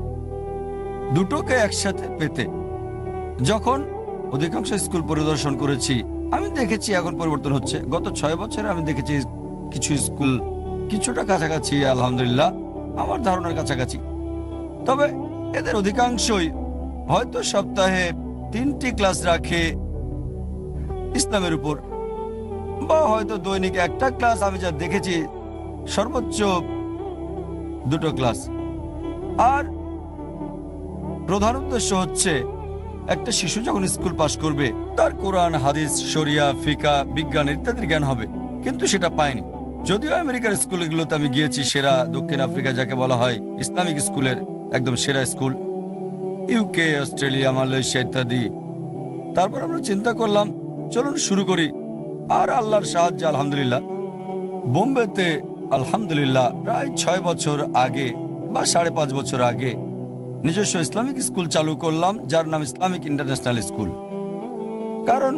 দুটোকে একসাথে পেতে। যখন অধিকাংশ স্কুল পরিদর্শন করেছি, আমি দেখেছি এখন পরিবর্তন হচ্ছে। গত 6 বছরে আমি দেখেছি কিছু স্কুল কিছুটা কাছাকাছি, আলহামদুলিল্লাহ আমার ধারণার কাছাকাছি। তবে এদের অধিকাংশই হয়তো সপ্তাহে 3টি ক্লাস রাখে ইসলামের উপর, বা হয়তো দৈনিক একটা ক্লাস। আমি যা দেখেছি সর্বোচ্চ 2টো ক্লাস। আর প্রধান উদ্দেশ্য হচ্ছে একটা শিশু যখন স্কুল পাশ করবে, তার কোরআন, হাদিস, শরিয়া, ফিকা, বিজ্ঞান ইত্যাদির জ্ঞান হবে, কিন্তু সেটা পায়নি। যদিও আমেরিকার স্কুলগুলোতে আমি গিয়েছি, সেরা, দক্ষিণ আফ্রিকা যাকে বলা হয় ইসলামিক স্কুলের একদম সেরা স্কুল, ইউকে, অস্ট্রেলিয়া, মালয়েশিয়া ইত্যাদি। তারপর আমরা চিন্তা করলাম চলুন শুরু করি। আর আল্লাহর সাহায্যে আলহামদুলিল্লাহ বোম্বেতে আলহামদুলিল্লাহ প্রায় 6 বছর আগে বা 5.5 বছর আগে নিজস্ব ইসলামিক স্কুল চালু করলাম, যার নাম ইসলামিক ইন্টারন্যাশনাল স্কুল। কারণ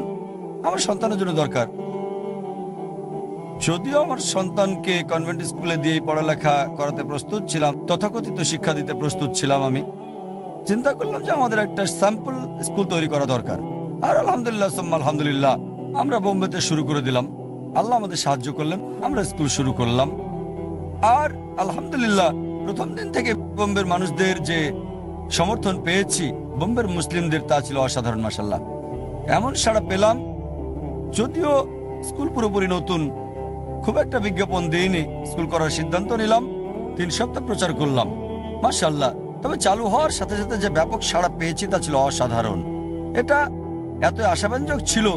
আমার সন্তানের জন্য দরকার। যদিও আমার সন্তানকে কনভেন্ট স্কুলে দিয়েই পড়ালেখা করাতে প্রস্তুত ছিলাম, তথাকথিত শিক্ষা দিতে প্রস্তুত ছিলাম, আমি চিন্তা করলাম যে আমাদের একটা স্যাম্পল স্কুল তৈরি করা দরকার। আর আলহামদুলিল্লাহ সুম্মা আলহামদুলিল্লাহ আমরা বোম্বেতে শুরু করে দিলাম। আল্লাহ আমাদের সাহায্য করলেন, আমরা স্কুল শুরু করলাম। আর আলহামদুলিল্লাহ প্রথম দিন থেকে বোম্বের মানুষদের যে সমর্থন পেয়েছি, বোম্বের মুসলিমদের, তা ছিল অসাধারণ। মাশাআল্লাহ এমন সাড়া পেলাম। যদিও স্কুল পুরোপুরি নতুন, খুব একটা বিজ্ঞাপন দিইনি, স্কুল করার সিদ্ধান্ত নিলাম, 3 সপ্তাহ প্রচার করলাম, মাশাআল্লাহ। তবে চালু হওয়ার সাথে সাথে যে ব্যাপক সাড়া পেয়েছি তা ছিল অসাধারণ। এটা এত আশাব্যঞ্জক ছিল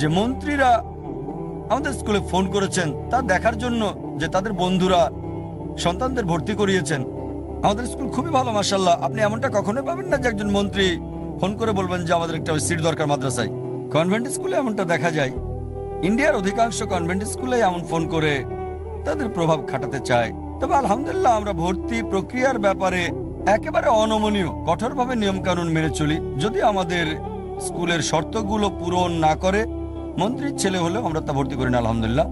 যে মন্ত্রীরা আমাদের স্কুলে ফোন করেছেন তা দেখার জন্য যে তাদের বন্ধুরা সন্তানদের ভর্তি করিয়েছেন। আমাদের স্কুল খুবই ভালো, মাশাআল্লাহ। আপনি এমনটা কখনোই পাবেন না যে একজন মন্ত্রী ফোন করে বলবেন যে আমাদের একটা সিট দরকার মাদ্রাসায়। কনভেন্ট স্কুলে এমনটা দেখা যায়। ইন্ডিয়ার অধিকাংশ কনভেন্ট স্কুলে এমন ফোন করে তাদের প্রভাব খাটাতে চায়। তবে আলহামদুলিল্লাহ আমরা ভর্তি প্রক্রিয়ার ব্যাপারে একেবারে অনমনীয়, কঠোরভাবে নিয়মকানুন মেনে চলি। যদি আমাদের স্কুলের শর্তগুলো পূরণ না করে, মন্ত্রীর ছেলে হলেও আমরা তা ভর্তি করি না, আলহামদুলিল্লাহ।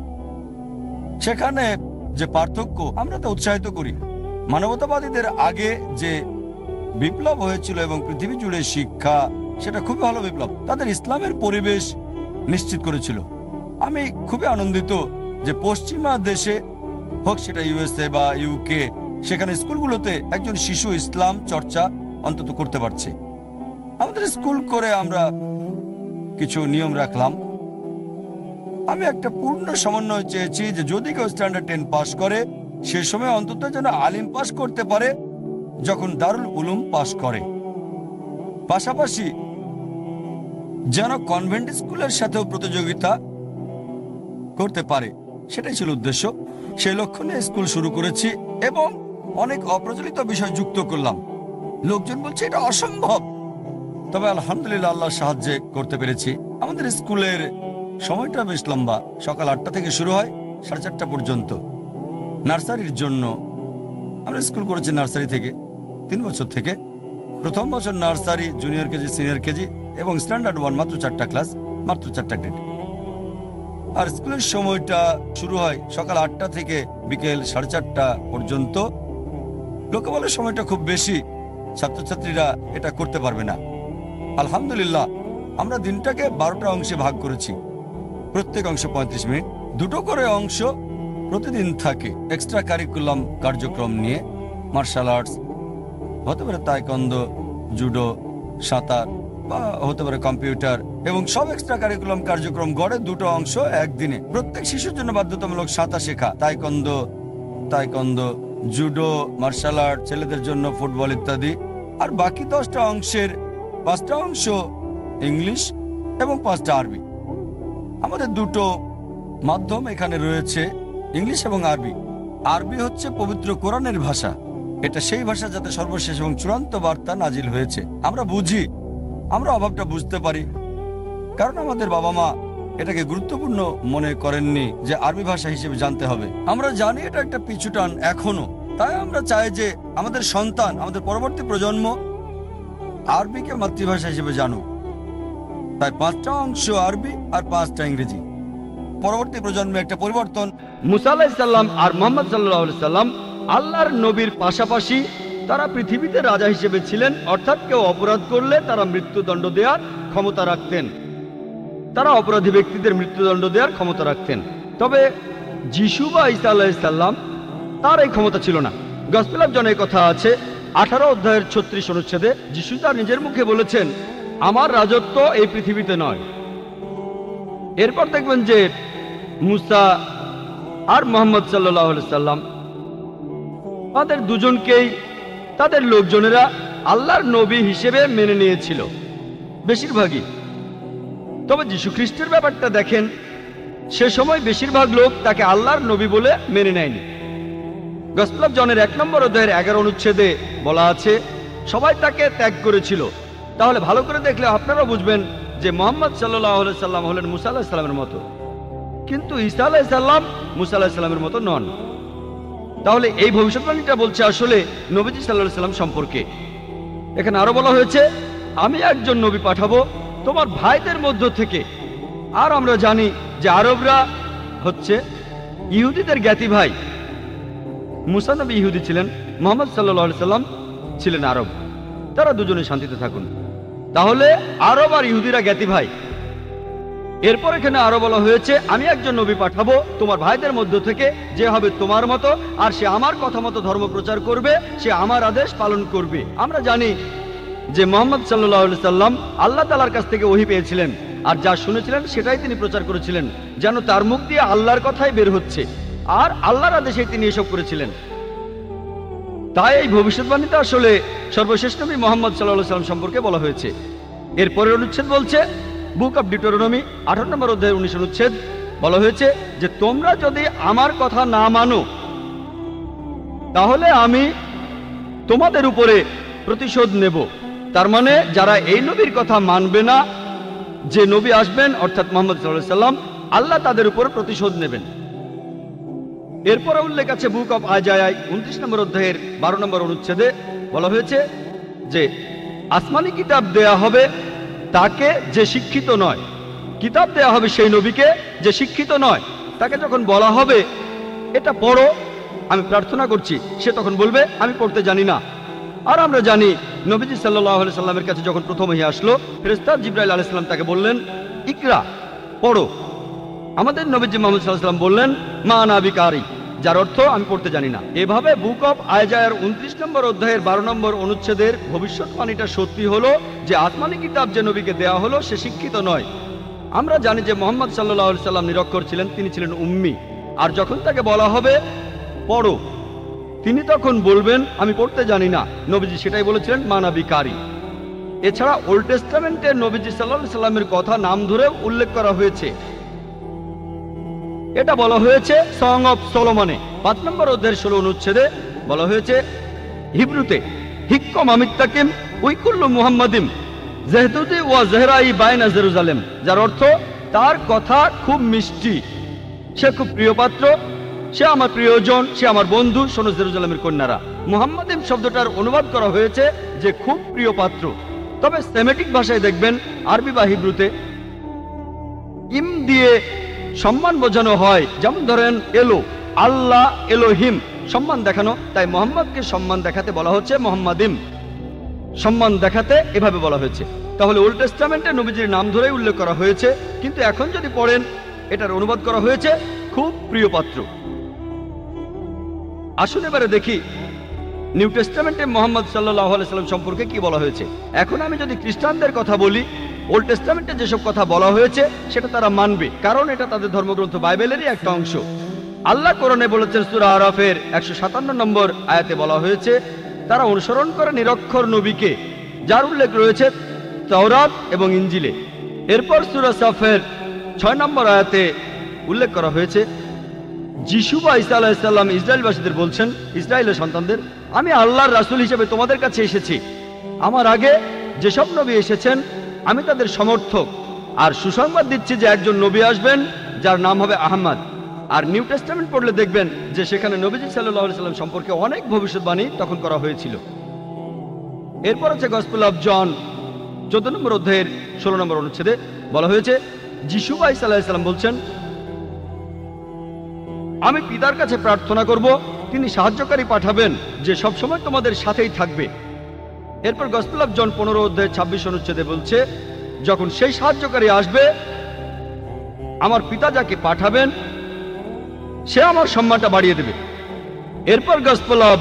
সেখানে যে পার্থক্য আমরা তা উৎসাহিত করি। মানবতাবাদীদের আগে যে বিপ্লব হয়েছিল এবং পৃথিবী জুড়ে শিক্ষা, সেটা খুবই ভালো বিপ্লব, তাদের ইসলামের পরিবেশ নিশ্চিত করেছিল। আমি খুবই আনন্দিত যে পশ্চিমা দেশে হোক, সেটা ইউএসএ বা ইউকে, সেখানে স্কুলগুলোতে একজন শিশু ইসলাম চর্চা অন্তত করতে পারছে। আমাদের স্কুল করে আমরা কিছু নিয়ম রাখলাম। আমি একটা পূর্ণ সমন্বয় চেয়েছি যে যদি কেউ স্ট্যান্ডার্ড 10 পাস করে, সে সময় অন্তত যেন আলিম পাস করতে পারে যখন দারুল উলুম পাস করে, পাশাপাশি যেন কনভেন্ট স্কুলের সাথেও প্রতিযোগিতা করতে পারে, সেটাই ছিল উদ্দেশ্য। সেই লক্ষ্য নিয়ে স্কুল শুরু করেছি এবং অনেক অপ্রচলিত বিষয় যুক্ত করলাম। লোকজন বলছে এটা অসম্ভব, তবে আলহামদুলিল্লাহ আল্লাহর সাহায্যে করতে পেরেছি। আমাদের স্কুলের সময়টা বেশ লম্বা, সকাল 8টা থেকে শুরু হয় 4:30 পর্যন্ত। নার্সারির জন্য আমরা স্কুল করেছি নার্সারি থেকে 3 বছর থেকে। প্রথম বছর nursery, junior KG, senior KG এবং স্ট্যান্ডার্ড 1 মাত্র 4টা ক্লাস, মাত্র 4টা গ্রেড। আর স্কুলের সময়টা শুরু হয় সকাল 8টা থেকে বিকেল 4:30 পর্যন্ত। লোকে বলে সময়টা খুব বেশি, ছাত্রছাত্রীরা এটা করতে পারবে না। আলহামদুলিল্লাহ আমরা দিনটাকে 12টা অংশে ভাগ করেছি, প্রত্যেক অংশ 35 মিনিট, 2টো করে অংশ প্রতিদিন থাকে এক্সট্রা কারিকুলাম কার্যক্রম নিয়ে। মার্শাল আর্টস হতে পারে, তাইকোয়ান্দো, জুডো, সাঁতার বা হতে পারে কম্পিউটার, এবং সব এক্সট্রা কারিকুলাম কার্যক্রম গড়ে 2টো অংশ একদিনে। প্রত্যেক শিশুর জন্য বাধ্যতামূলক সাঁতার শেখা, তাইকোয়ান্দো, জুডো, মার্শাল আর্ট, ছেলেদের জন্য ফুটবল ইত্যাদি। আর বাকি 10টা অংশের 5টা অংশ ইংলিশ এবং 5টা আরবি। আমাদের 2টো মাধ্যম এখানে রয়েছে, ইংলিশ এবং আরবি। আরবি হচ্ছে পবিত্র কোরআনের ভাষা, এটা সেই ভাষা যাতে সর্বশেষ এবং চূড়ান্ত বার্তা নাজিল হয়েছে। আমরা বুঝি, আমরা অভাবটা বুঝতে পারি, কারণ আমাদের বাবা মা এটাকে গুরুত্বপূর্ণ মনে করেননি যে আরবি ভাষা হিসেবে জানতে হবে। আমরা জানি এটা একটা পিছুটান এখনো, তাই আমরা চাই যে আমাদের সন্তান, আমাদের পরবর্তী প্রজন্ম আরবিকে মাতৃভাষা হিসেবে জানুক। তাই 5টা অংশ আরবি আর 5টা ইংরেজি। পরবর্তী প্রজন্মে একটা পরিবর্তন। মুসা আলাইহিস সালাম আর মুহাম্মদ সাল্লাল্লাহু আলাইহি সাল্লাম আল্লাহর নবীর পাশাপাশি তারা পৃথিবীতে রাজা হিসেবে ছিলেন, অর্থাৎ কেউ অপরাধ করলে তারা মৃত্যুদণ্ড দেওয়ার ক্ষমতা রাখতেন, তারা অপরাধী ব্যক্তিদের মৃত্যুদণ্ড দেওয়ার ক্ষমতা রাখতেন। তবে যিশু বা ঈসা আলাইহিস সালাম, তার এই ক্ষমতা ছিল না। গসপেল অফ জনের কথা আছে 18 অধ্যায়ের 36 অনুচ্ছেদে, যিশু তার নিজের মুখে বলেছেন, আমার রাজত্ব এই পৃথিবীতে নয়। এরপর দেখবেন যে মুসা আর মুহাম্মদ সাল্লাল্লাহু আলাইহি সাল্লাম, তাদের দুজনকেই তাদের লোকজনেরা আল্লাহর নবী হিসেবে মেনে নিয়েছিল, বেশিরভাগই। তবে যীশু খ্রিস্টের ব্যাপারটা দেখেন, সে সময় বেশিরভাগ লোক তাকে আল্লাহর নবী বলে মেনে নেয়নি। গসপেল অফ জনের 1 নম্বর অধ্যায়ের 11 অনুচ্ছেদে বলা আছে, সবাই তাকে ত্যাগ করেছিল। তাহলে ভালো করে দেখলে আপনারা বুঝবেন যে মুহাম্মদ সাল্লাল্লাহু আলাইহি সাল্লাম হলেন মুসা আলাইহিস সালামের মতো, কিন্তু ঈসা আলাইহিস সালাম মুসা আলাইহিস সালামের মতো নন। তাহলে এই ভবিষ্যৎবাণীটা বলছে আসলে নবীজি সাল্লাল্লাহু আলাইহি সাল্লাম সম্পর্কে। এখানে আরো বলা হয়েছে, আমি একজন নবী পাঠাবো তোমার ভাইদের মধ্য থেকে। আর আমরা জানি যে আরবরা হচ্ছে ইহুদিদের জ্ঞাতি ভাই। মুসা নবী ইহুদি ছিলেন, মুহাম্মদ সাল্লাল্লাহু আলাইহি সাল্লাম ছিলেন আরব। তারা দুজনে শান্তিতে থাকুন। তাহলে আরব আর ইহুদিরা জ্ঞাতি ভাই। এরপর এখানে আরো বলা হয়েছে, আমি একজন নবী পাঠাবো তোমার ভাইদের মধ্য থেকে, যে হবে তোমার মতো, আর সে আমার কথা মতো ধর্ম প্রচার করবে, সে আমার আদেশ পালন করবে। আমরা জানি যে মুহাম্মদ সাল্লাল্লাহু আলাইহি সাল্লাম আল্লাহ তাআলার কাছ থেকে ওহী পেয়েছিলেন, আর যা শুনেছিলেন সেটাই তিনি প্রচার করেছিলেন, যেন তার মুখ দিয়ে আল্লাহর কথাই বের হচ্ছে, আর আল্লাহর আদেশে তিনি এসব করেছিলেন। তাই এই ভবিষ্যৎবাণীতে আসলে সর্বশেষ নবী মুহাম্মদ সাল্লাল্লাহু আলাইহি সাল্লাম সম্পর্কে বলা হয়েছে। এর পরের অনুচ্ছেদ বলছে, বুক অফ ডিউটেরোনমি 18 নম্বর অধ্যায়ের 19 অনুচ্ছেদ, বলা হয়েছে যে তোমরা যদি আমার কথা না মানো, তাহলে আমি তোমাদের উপরে প্রতিশোধ নেব। তার মানে যারা এই নবীর কথা মানবে না, যে নবী আসবেন অর্থাৎ মুহাম্মদ সাল্লাল্লাহু আলাইহি সাল্লাম, আল্লাহ তাদের উপর প্রতিশোধ নেবেন। এরপরে উল্লেখ আছে বুক অফ আইজায়া 29 নম্বর অধ্যায়ের 12 নম্বর অনুচ্ছেদে, বলা হয়েছে যে আসমানি কিতাব দেয়া হবে তাকে যে শিক্ষিত নয়। কিতাব দেয়া হবে সেই নবীকে যে শিক্ষিত নয়। তাকে যখন বলা হবে এটা পড়ো, আমি প্রার্থনা করছি। সে তখন বলবে আমি পড়তে জানি না। আর আমরা জানি নবীজি সাল্লাল্লাহু আলাইহি সাল্লামের কাছে যখন প্রথম ওহী আসলো, ফেরেশতা জিবরাইল আলাইহিস সালাম তাকে বললেন ইকরা, পড়ো। আমাদের নবীজি মুহাম্মদ সাল্লাল্লাহু আলাইহি সাল্লাম বললেন মা আনা বিকারি, যার অর্থ আমি পড়তে জানি না। এভাবে বুক অফ আইজায়ার 29 নম্বর অধ্যায়ের 12 নম্বর অনুচ্ছেদের ভবিষ্যৎবাণীটা সত্যি হলো যে আসমানি কিতাব যে নবীকে দেয়া হলো সে শিক্ষিত নয়। আমরা জানি যে মুহাম্মদ সাল্লাল্লাহু আলাইহি সাল্লাম নিরক্ষর ছিলেন, তিনি ছিলেন উম্মি। আর যখন তাকে বলা হবে পড়ো, তিনি তখন বলবেন আমি পড়তে জানি না। নবীজি সেটাই বলেছিলেন মানা বিকারি। এছাড়া ওল্ড টেস্টামেন্টে নবীজি সাল্লাল্লাহু আলাইহি সাল্লামের কথা নাম ধরে উল্লেখ করা হয়েছে। এটা বলা হয়েছে সং অফ সলোমনে 5 নম্বর অধ্যায়ের 16 অনুচ্ছেদে বলা হয়েছে হিব্রুতে হিক্কম আমিত্তাকিম উইকুল্লু মুহাম্মাদিম জেহদুদি ওয়া জেহরাই বাইনা জেরুজালেম, যার অর্থ তার কথা খুব মিষ্টি, সে খুব প্রিয় পাত্র, সে আমার প্রিয়জন, সে আমার বন্ধু, শোনো জেরুজালেমের কন্যারা। মুহাম্মাদিম শব্দটার অনুবাদ করা হয়েছে যে খুব প্রিয় পাত্র। তবে সেমেটিক ভাষায় দেখবেন আরবি বা হিব্রুতে ইম দিয়ে সম্মান বোঝানো হয়। যেমন ধরেন এলো, আল্লাহ এলোহিম, সম্মান দেখানো, তাই মোহাম্মদকে সম্মান দেখাতে বলা হচ্ছে মোহাম্মদিম, সম্মান দেখাতে এভাবে বলা হয়েছে। তাহলে ওল্ড টেস্টামেন্টে নবীজির নাম ধরেই উল্লেখ করা হয়েছে, কিন্তু এখন যদি পড়েন এটার অনুবাদ করা হয়েছে খুব প্রিয় পাত্র। আসুন এবারে দেখি নিউ টেস্টামেন্টে মোহাম্মদ সাল্লাল্লাহু আলাইহি সাল্লাম সম্পর্কে কি বলা হয়েছে। এখন আমি যদি খ্রিস্টানদের কথা বলি, ওল্ড টেস্টামেন্টে যেসব কথা বলা হয়েছে সেটা তারা মানবে, কারণ এটা তাদের ধর্মগ্রন্থ বাইবেলেরই একটা অংশ। আল্লাহ কোরআনে বলেছেন সূরা আরাফের 157 নম্বর আয়াতে বলা হয়েছে তারা অনুসরণ করে নিরক্ষর নবীকে, যার উল্লেখ রয়েছে তাওরাত এবং ইনজিলে। এরপর সূরা সাফের 6 নম্বর আয়াতে উল্লেখ করা হয়েছে যিশু বা ঈসা আলাইহিস সালাম ইসরায়েলবাসীদের বলছেন, ইসরায়েলের সন্তানদের, আমি আল্লাহর রাসূল হিসেবে তোমাদের কাছে এসেছি। আমার আগে যেসব নবী এসেছেন আমি তাদের সমর্থক, আর সুসংবাদ দিচ্ছি যে একজন নবী আসবেন যার নাম হবে আহমদ। আর নিউ টেস্টামেন্ট পড়লে দেখবেন যে সেখানে নবীজি সাল্লাল্লাহু আলাইহি সাল্লাম সম্পর্কে অনেক ভবিষ্যৎবাণী তখন করা হয়েছিল। এরপর আছে গসপেল অফ জন 14 নম্বর অধ্যায়ের 16 নম্বর অনুচ্ছেদে বলা হয়েছে যিশু বা ঈসা আলাইহিস সালাম বলছেন আমি পিতার কাছে প্রার্থনা করব, তিনি সাহায্যকারী পাঠাবেন যে সবসময় তোমাদের সাথেই থাকবে। এরপর গসপেল অফ জন 15 অধ্যায় 26 অনুচ্ছেদে বলছে যখন সেই সাহায্যকারী আসবে আমার পিতা যাকে পাঠাবেন সে আমার সম্মানটা বাড়িয়ে দেবে। এরপর গসপেল অফ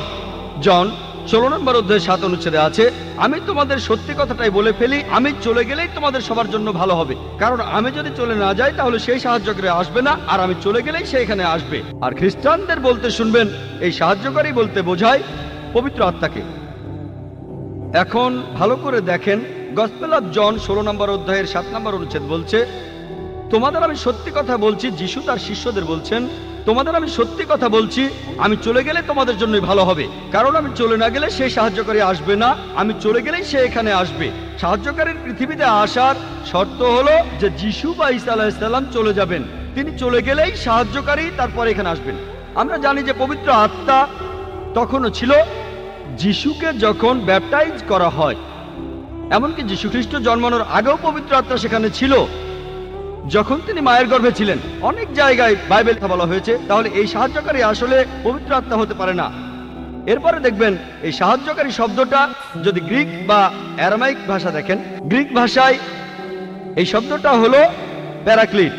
জন 16 নম্বর অধ্যায় 7 অনুচ্ছেদে আছে আমি তোমাদের সত্যি কথাটাই বলে ফেলি, আমি চলে গেলেই তোমাদের সবার জন্য ভালো হবে, কারণ আমি যদি চলে না যাই তাহলে সেই সাহায্যকারী আসবে না, আর আমি চলে গেলেই সে এখানে আসবে। আর খ্রিস্টানদের বলতে শুনবেন এই সাহায্যকারী বলতে বোঝায় পবিত্র আত্মাকে। এখন ভালো করে দেখেন গসপেল অফ জন 16 নম্বর অধ্যায়ের 7 নম্বর অনুচ্ছেদ বলছে তোমাদের আমি সত্যি কথা বলছি, যিশু তার শিষ্যদের বলছেন তোমাদের আমি সত্যি কথা বলছি, আমি চলে গেলে তোমাদের জন্যই ভালো হবে, কারণ আমি চলে না গেলে সেই সাহায্যকারী আসবে না, আমি চলে গেলেই সে এখানে আসবে। সাহায্যকারীর পৃথিবীতে আসার শর্ত হলো যে যিশু বা ঈসা আলাইহিস সালাম চলে যাবেন, তিনি চলে গেলেই সাহায্যকারী তারপর এখানে আসবেন। আমরা জানি যে পবিত্র আত্মা তখনও ছিল যিশুকে যখন ব্যাপটাইজ করা হয়, এমনকি যীশু খ্রিস্ট জন্মানোর আগেও পবিত্র আত্মা সেখানে ছিল যখন তিনি মায়ের গর্ভে ছিলেন। অনেক জায়গায় বাইবেল বলা হয়েছে, তাহলে এই সাহায্যকারী আসলে পবিত্র আত্মা হতে পারে না। এরপরে দেখবেন এই সাহায্যকারী শব্দটা যদি গ্রিক বা অ্যারামাইক ভাষা দেখেন, গ্রিক ভাষায় এই শব্দটা হলো প্যারাক্লিট,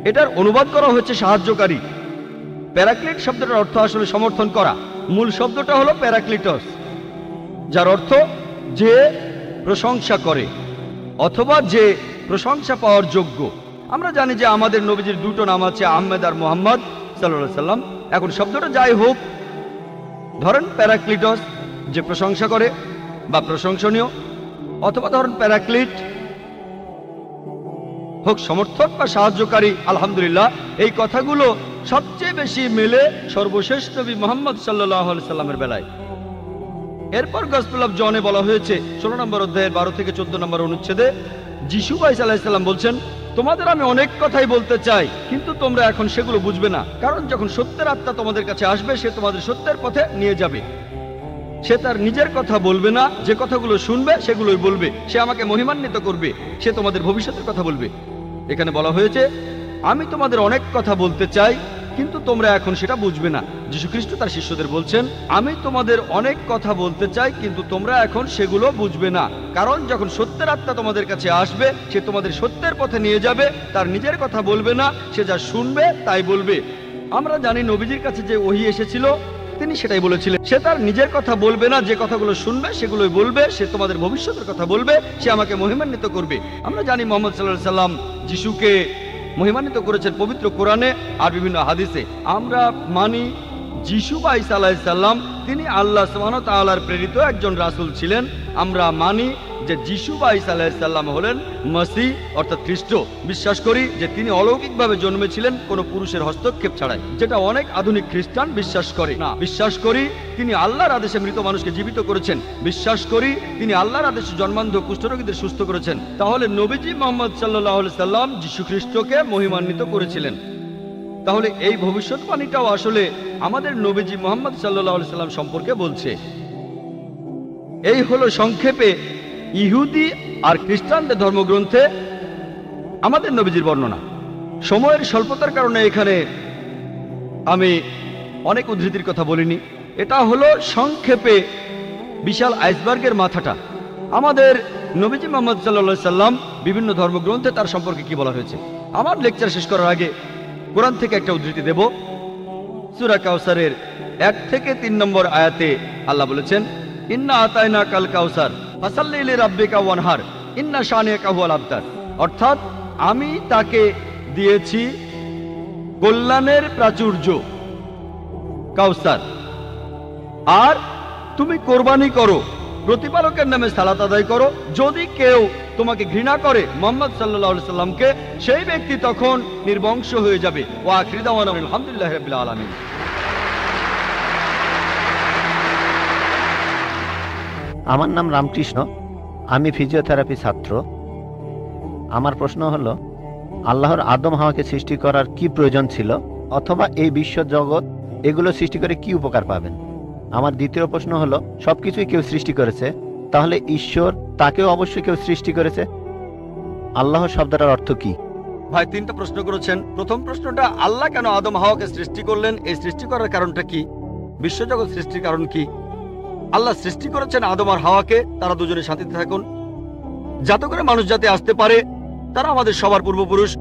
এটার অনুবাদ করা হচ্ছে সাহায্যকারী। প্যারাক্লিট শব্দটার অর্থ আসলে সমর্থন করা, মূল শব্দটা হলো প্যারাক্লিটস, যার অর্থ যে প্রশংসা করে অথবা যে প্রশংসা পাওয়ার যোগ্য। আমরা জানি যে আমাদের নবীজির দুটো নাম আছে, আহমেদ আর মোহাম্মদ সাল্লাল্লাহু আলাইহি সাল্লাম। এখন শব্দটা যাই হোক, ধরেন প্যারাক্লিটস যে প্রশংসা করে বা প্রশংসনীয়, অথবা ধরেন প্যারাক্লিট হোক সমর্থক বা সাহায্যকারী। আলহামদুলিল্লাহ এই কথাগুলো সবচেয়ে বেশি মেলে সর্বশেষ নবী মুহাম্মদ সাল্লাল্লাহু আলাইহি সাল্লামের বেলায়। এরপর গসপেল অফ জনে বলা হয়েছে 16 নম্বর অধ্যায়ের 12 থেকে 14 নম্বর অনুচ্ছেদে যিশু ঈসা আলাইহিস সালাম বলছেন তোমাদের আমি অনেক কথাই বলতে চাই, কিন্তু তোমরা এখন সেগুলো বুঝবে না, কারণ যখন সত্যের আত্মা তোমাদের কাছে আসবে সে তোমাদের সত্যের পথে নিয়ে যাবে। সে তার নিজের কথা বলবে না, যে কথাগুলো শুনবে সেগুলোই বলবে, সে আমাকে মহিমান্বিত করবে, সে তোমাদের ভবিষ্যতের কথা বলবে। এখানে বলা হয়েছে আমি তোমাদের অনেক কথা বলতে চাই, কিন্তু তোমরা এখন সেটা বুঝবে না। যীশু খ্রিস্ট তার শিষ্যদের বলছেন, আমি তোমাদের অনেক কথা বলতে চাই, কিন্তু তোমরা এখন সেগুলো বুঝবে না। কারণ যখন সত্যের আত্মা তোমাদের কাছে আসবে, সে তোমাদের সত্যের পথে নিয়ে যাবে। তার নিজের কথা বলবে না, সে যা শুনবে তাই বলবে। আমরা জানি নবীজির কাছে যে ওহী এসেছিল, তিনি সেটাই বলেছিলেন। সে তার নিজের কথা বলবে না, যে কথাগুলো শুনবে সেগুলোই বলবে। সে তোমাদের ভবিষ্যতের কথা বলবে, সে আমাকে মহিমান্বিত করবে। আমরা জানি মুহাম্মদ সাল্লাল্লাহু আলাইহি সাল্লাম যিশুকে মহিমান্বিত করেছেন পবিত্র কোরআনে আর বিভিন্ন হাদিসে। আমরা মানি যিশু বা ঈসা আলাইহিস সালাম তিনি আল্লাহ সুবহানাহু ওয়া তাআলার প্রেরিত একজন রাসূল ছিলেন। আমরা মানি যে যিশু বা ঈসা আলাইহিস সালাম হলেন মসিহ অর্থাৎ খ্রিস্ট। বিশ্বাস করি যে তিনি অলৌকিকভাবে জন্মেছিলেন কোনো পুরুষের হস্তক্ষেপ ছাড়াই, যেটা অনেক আধুনিক খ্রিস্টান বিশ্বাস করে না। বিশ্বাস করি তিনি আল্লাহর আদেশে মৃত মানুষকে জীবিত করেছেন। বিশ্বাস করি তিনি আল্লাহর আদেশে জন্মান্ধ কুষ্ঠরোগীদের সুস্থ করেছেন। তাহলে নবীজি মুহাম্মদ সাল্লাল্লাহু আলাইহি সাল্লাম যিশু খ্রিস্টকে মহিমান্বিত করেছিলেন। তাহলে এই ভবিষ্যৎবাণীটাও আসলে আমাদের নবীজি মুহাম্মদ সাল্লাল্লাহু আলাইহি সাল্লাম সম্পর্কে বলছে। এই হলো সংক্ষেপে ইহুদি আর খ্রিস্টানদের ধর্মগ্রন্থে আমাদের নবীজির বর্ণনা। সময়ের স্বল্পতার কারণে এখানে আমি অনেক উদ্ধৃতির কথা বলিনি। এটা হলো সংক্ষেপে বিশাল আইসবার্গের মাথাটা। আমাদের নবীজি মুহাম্মদ সাল্লাল্লাহু আলাইহি সাল্লাম বিভিন্ন ধর্মগ্রন্থে তার সম্পর্কে কি বলা হয়েছে। আমার লেকচার শেষ করার আগে কোরআন থেকে একটা উদ্ধৃতি দেব। সূরা কাউসারের 1 থেকে 3 নম্বর আয়াতে আল্লাহ বলেছেন, ইন্না আতাইনা কাল কাউসার ফাসাল্লি লিরাব্বিকা ওয়ানহার ইন্না শানিয়াকা হুয়াল আবতার। অর্থাৎ আমি তাকে দিয়েছি কল্যাণের প্রাচুর্য কাউসার, আর তুমি কোরবানি করো, প্রতিপালকের নামে সালাত আদায় করো। যদি কেউ তোমাকে ঘৃণা করে মুহাম্মদ সাল্লাল্লাহু আলাইহি সাল্লামকে, সেই ব্যক্তি তখন নির্বংশ হয়ে যাবে। ওয়া আখিরু দাওয়ানা আলহামদুলিল্লাহি রাব্বিল আলামিন। আমার নাম রামকৃষ্ণ, আমি ফিজিওথেরাপি ছাত্র। আমার প্রশ্ন হলো, আল্লাহর আদম হাওয়াকে সৃষ্টি করার কি প্রয়োজন ছিল, অথবা এই বিশ্ব জগৎ এগুলো সৃষ্টি করে কি উপকার পাবেন? আমার দ্বিতীয় প্রশ্ন হলো, সবকিছুই কেউ সৃষ্টি করেছে, তাহলে ঈশ্বর তাকেও অবশ্যই কেউ সৃষ্টি করেছে। আল্লাহ শব্দটার অর্থ কি? ভাই 3টা প্রশ্ন করেছেন। প্রথম প্রশ্নটা, আল্লাহ কেন আদম হাওয়াকে সৃষ্টি করলেন, এই সৃষ্টি করার কারণটা কি? বিশ্বজগৎ সৃষ্টির কারণ কি? আল্লাহ সৃষ্টি করেছেন আদম আর হাওয়াকে, তারা দুজনে শান্তিতে থাকুন, যাতে করে মানুষ যাতে আসতে পারে। তারা আমাদের সবার পূর্বপুরুষ।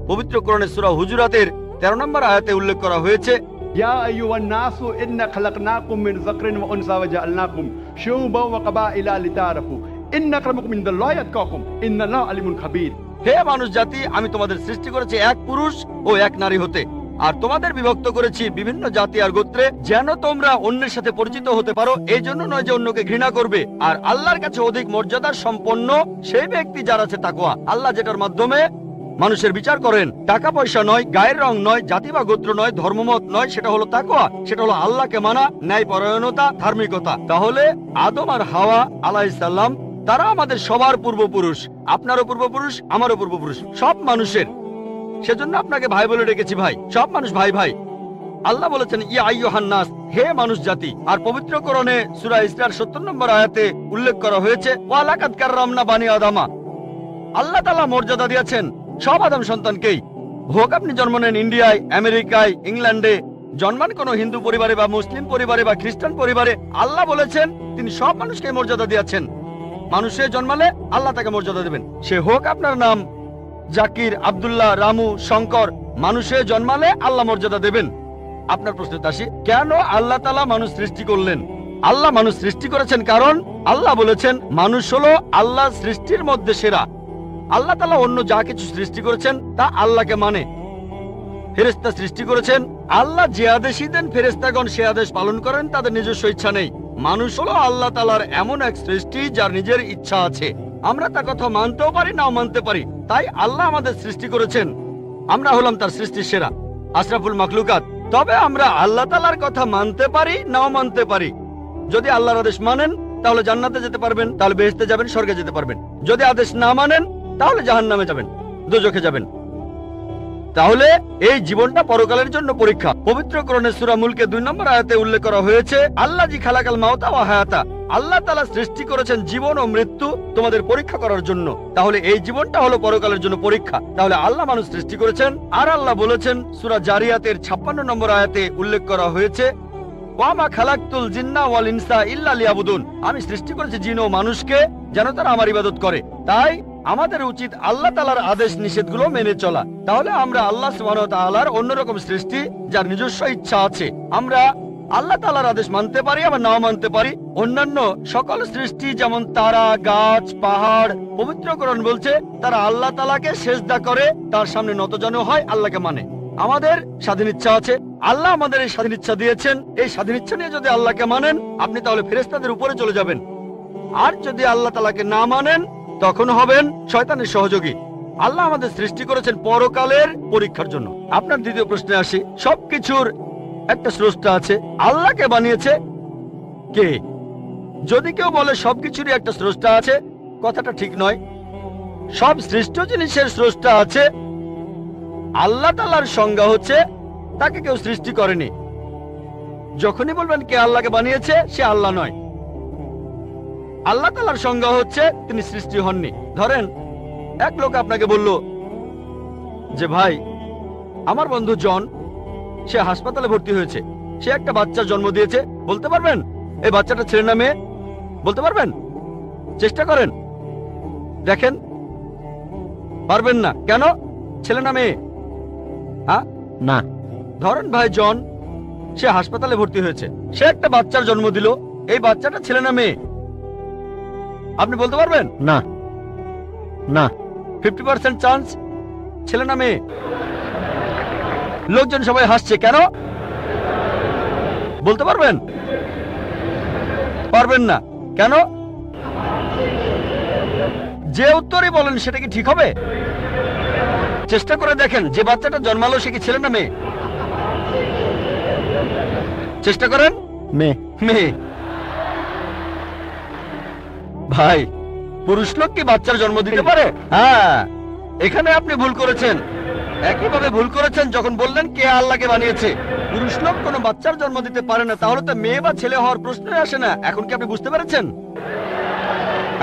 পবিত্র কোরআনের সূরা হুজুরাতের 13 নম্বর আয়াতে উল্লেখ করা হয়েছে, ইয়া আইয়ুহান নাসু ইন্না খালাকনাকুম মিন যাকরিন ওয়া উনসা ওয়া জাআলনাকুম শুউবান ওয়া কাবাইলা লিতাআরাফু ইন্না আক্রামাকুম ইনদাল্লাহি আতকাকুম ইন্নাল্লাহা আলিমুন খাবীর। হে মানুষ জাতি, আমি তোমাদের সৃষ্টি করেছি এক পুরুষ ও এক নারী হতে, আর তোমাদের বিভক্ত করেছি বিভিন্ন জাতি আর গোত্রে, যেন তোমরা অন্যের সাথে পরিচিত হতে পারো। এই জন্য নয় যে অন্যকে ঘৃণা করবে। আর আল্লাহর কাছে অধিক মর্যাদার সম্পন্ন সেই ব্যক্তি যার আছে তাকওয়া। আল্লাহ যেটার মাধ্যমে মানুষের বিচার করেন, টাকা পয়সা নয়, গায়ের রং নয়, জাতি বা গোত্র নয়, ধর্মমত নয়, সেটা হলো তাকওয়া। সেটা হলো আল্লাহকে মানা, ন্যায়পরায়ণতা, ধার্মিকতা। তাহলে আদম আর হাওয়া আলাইহিস সালাম তারা আমাদের সবার পূর্বপুরুষ। আপনারও পূর্বপুরুষ, আমারও পূর্বপুরুষ, সব মানুষের। সেজন্য আপনাকে ভাই বলে ডেকেছি। ভাই, সব মানুষ ভাই ভাই। আল্লাহ বলেছেন, ইয়া আইয়ুহান নাস, হে মানুষ জাতি। আর পবিত্র কোরআনে সূরা ইসরার 70 নম্বর আয়াতে উল্লেখ করা হয়েছে, ওয়া লাকাদ কাররামনা বানি আদামা। আল্লাহ তাআলা মর্যাদা দিয়েছেন সব আদম সন্তানকেই। হোক আপনি জন্ম নেন ইন্ডিয়ায়, আমেরিকায়, ইংল্যান্ডে, জন্মান কোনো হিন্দু পরিবারে বা মুসলিম পরিবারে বা খ্রিস্টান পরিবারে, আল্লাহ বলেছেন তিনি সব মানুষকে মর্যাদা দিয়েছেন। মানুষে জন্মালে আল্লাহ তাকে মর্যাদা দেবেন। সে হোক আপনার নাম জাকির, আব্দুল্লাহ, রামু, শঙ্কর, মানুষে জন্মালে আল্লাহ মর্যাদা দেবেন। আপনার প্রশ্নে আসি, কেন আল্লাহ তাআলা মানুষ সৃষ্টি করলেন? আল্লাহ মানুষ সৃষ্টি করেছেন কারণ আল্লাহ বলেছেন মানুষ হলো আল্লাহ সৃষ্টির মধ্যে সেরা। আল্লাহ তাআলা অন্য যা কিছু সৃষ্টি করেছেন তা আল্লাহকে মানে। ফেরেশতা সৃষ্টি করেছেন, আল্লাহ যে আদেশই দেন ফেরেশতাগণ সে আদেশ পালন করেন, তাদের নিজস্ব ইচ্ছা নেই। মানুষ হলো আল্লাহ তাআলার এমন এক সৃষ্টি যার নিজের ইচ্ছা আছে। আমরা তার কথা মানতেও পারি, নাও মানতে পারি। তাই আল্লাহ আমাদের সৃষ্টি করেছেন, আমরা হলাম তার সৃষ্টির সেরা, আশরাফুল মাখলুকাত। তবে আমরা আল্লাহ তাআলার কথা মানতে পারি, নাও মানতে পারি। যদি আল্লাহর আদেশ মানেন তাহলে জান্নাতে যেতে পারবেন, তাহলে বেহেশতে যাবেন, স্বর্গে যেতে পারবেন। যদি আদেশ না মানেন তাহলে জাহান্নামে যাবেন, দোজখে যাবেন। তাহলে এই জীবনটা পরকালের জন্য পরীক্ষা। পবিত্র কোরআনের সূরা মুলকে 2 নম্বর আয়াতে উল্লেখ করা হয়েছে, আল্লাহ জি খালাকাল মাউতা ওয়া হায়াতা, আল্লাহ তাআলা সৃষ্টি করেছেন জীবন ও মৃত্যু তোমাদের পরীক্ষা করার জন্য। তাহলে এই জীবনটা হলো পরকালের জন্য পরীক্ষা। তাহলে আল্লাহ মানুষ সৃষ্টি করেছেন, আর আল্লাহ বলেছেন সূরা জারিয়াতের 56 নম্বর আয়াতে উল্লেখ করা হয়েছে, ওয়ামা খালাকতুল জিন্না ওয়াল ইনসা ইল্লা লিয়াবুদুন, আমি সৃষ্টি করেছি জিন ও মানুষকে যেন তারা আমার ইবাদত করে। তাই আমাদের উচিত আল্লাহ তাআলার আদেশ নিষেধগুলো মেনে চলা। তাহলে আমরা আল্লাহ সুবহানাহু ওয়া তাআলার অন্যরকম সৃষ্টি যার নিজস্ব ইচ্ছা আছে, আমরা আল্লাহ তাআলার আদেশ মানতে পারি আবার নাও মানতে পারি। অন্যান্য সকল সৃষ্টি যেমন তারা, গাছ, পাহাড়, পবিত্র কোরআন বলছে তারা আল্লাহ তাআলাকে সিজদা করে, তার সামনে নতজানু হয়, আল্লাহকে মানে। আমাদের স্বাধীন ইচ্ছা আছে, আল্লাহ আমাদের এই স্বাধীন ইচ্ছা দিয়েছেন। এই স্বাধীন ইচ্ছা নিয়ে যদি আল্লাহকে মানেন আপনি তাহলে ফেরেশতাদের উপরে চলে যাবেন, আর যদি আল্লাহ তাআলাকে না মানেন তখন হবেন শয়তানের সহযোগী। আল্লাহ আমাদের সৃষ্টি করেছেন পরকালের পরীক্ষার জন্য। আপনার দ্বিতীয় প্রশ্নে আসি, সবকিছুর একটা স্রষ্টা আছে, আল্লাহকে বানিয়েছে কে? যদি কেউ বলে সবকিছুরই একটা স্রষ্টা আছে, কথাটা ঠিক নয়। সব সৃষ্ট জিনিসের স্রষ্টা আছে। আল্লাহ তাআলার সংজ্ঞা হচ্ছে তাকে কেউ সৃষ্টি করেনি। যখনই বলবেন কে আল্লাহকে বানিয়েছে, সে আল্লাহ নয়। আল্লাহ তাআলার সংজ্ঞা হচ্ছে তিনি সৃষ্টি হননি। ধরেন এক লোক আপনাকে বলল যে ভাই, আমার বন্ধু জন, সে হাসপাতালে ভর্তি হয়েছে, সে একটা বাচ্চার জন্ম দিয়েছে। বলতে পারবেন এই বাচ্চাটা ছেলে না মেয়ে? বলতে পারবেন? চেষ্টা করেন, দেখেন। পারবেন না কেন? ছেলে না মেয়ে? হ্যাঁ না। ধরেন ভাই জন, সে হাসপাতালে ভর্তি হয়েছে, সে একটা বাচ্চার জন্ম দিল, এই বাচ্চাটা ছেলে না মেয়ে? আপনি বলতে পারবেন? না না। 50% চান্স ছেলে না মেয়ে। লোকজন সবাই হাসছে কেন? বলতে পারবেন? পারবেন না কেন? যে উত্তরই বলেন সেটা কি ঠিক হবে? চেষ্টা করে দেখেন, যে বাচ্চাটা জন্মালো সে কি ছেলে না মেয়ে? চেষ্টা করেন। মেয়ে। মেয়ে। ভাই, পুরুষ লোক কি বাচ্চার জন্ম দিতে পারে? হ্যাঁ, এখানে আপনি ভুল করেছেন। একইভাবে ভুল করেছেন যখন বললেন কে আল্লাহকে বানিয়েছে। পুরুষ লোক কোনো বাচ্চার জন্ম দিতে পারে না, তাহলে তো মেয়ে বা ছেলে হওয়ার প্রশ্নই আসে না। এখন কি আপনি বুঝতে পেরেছেন?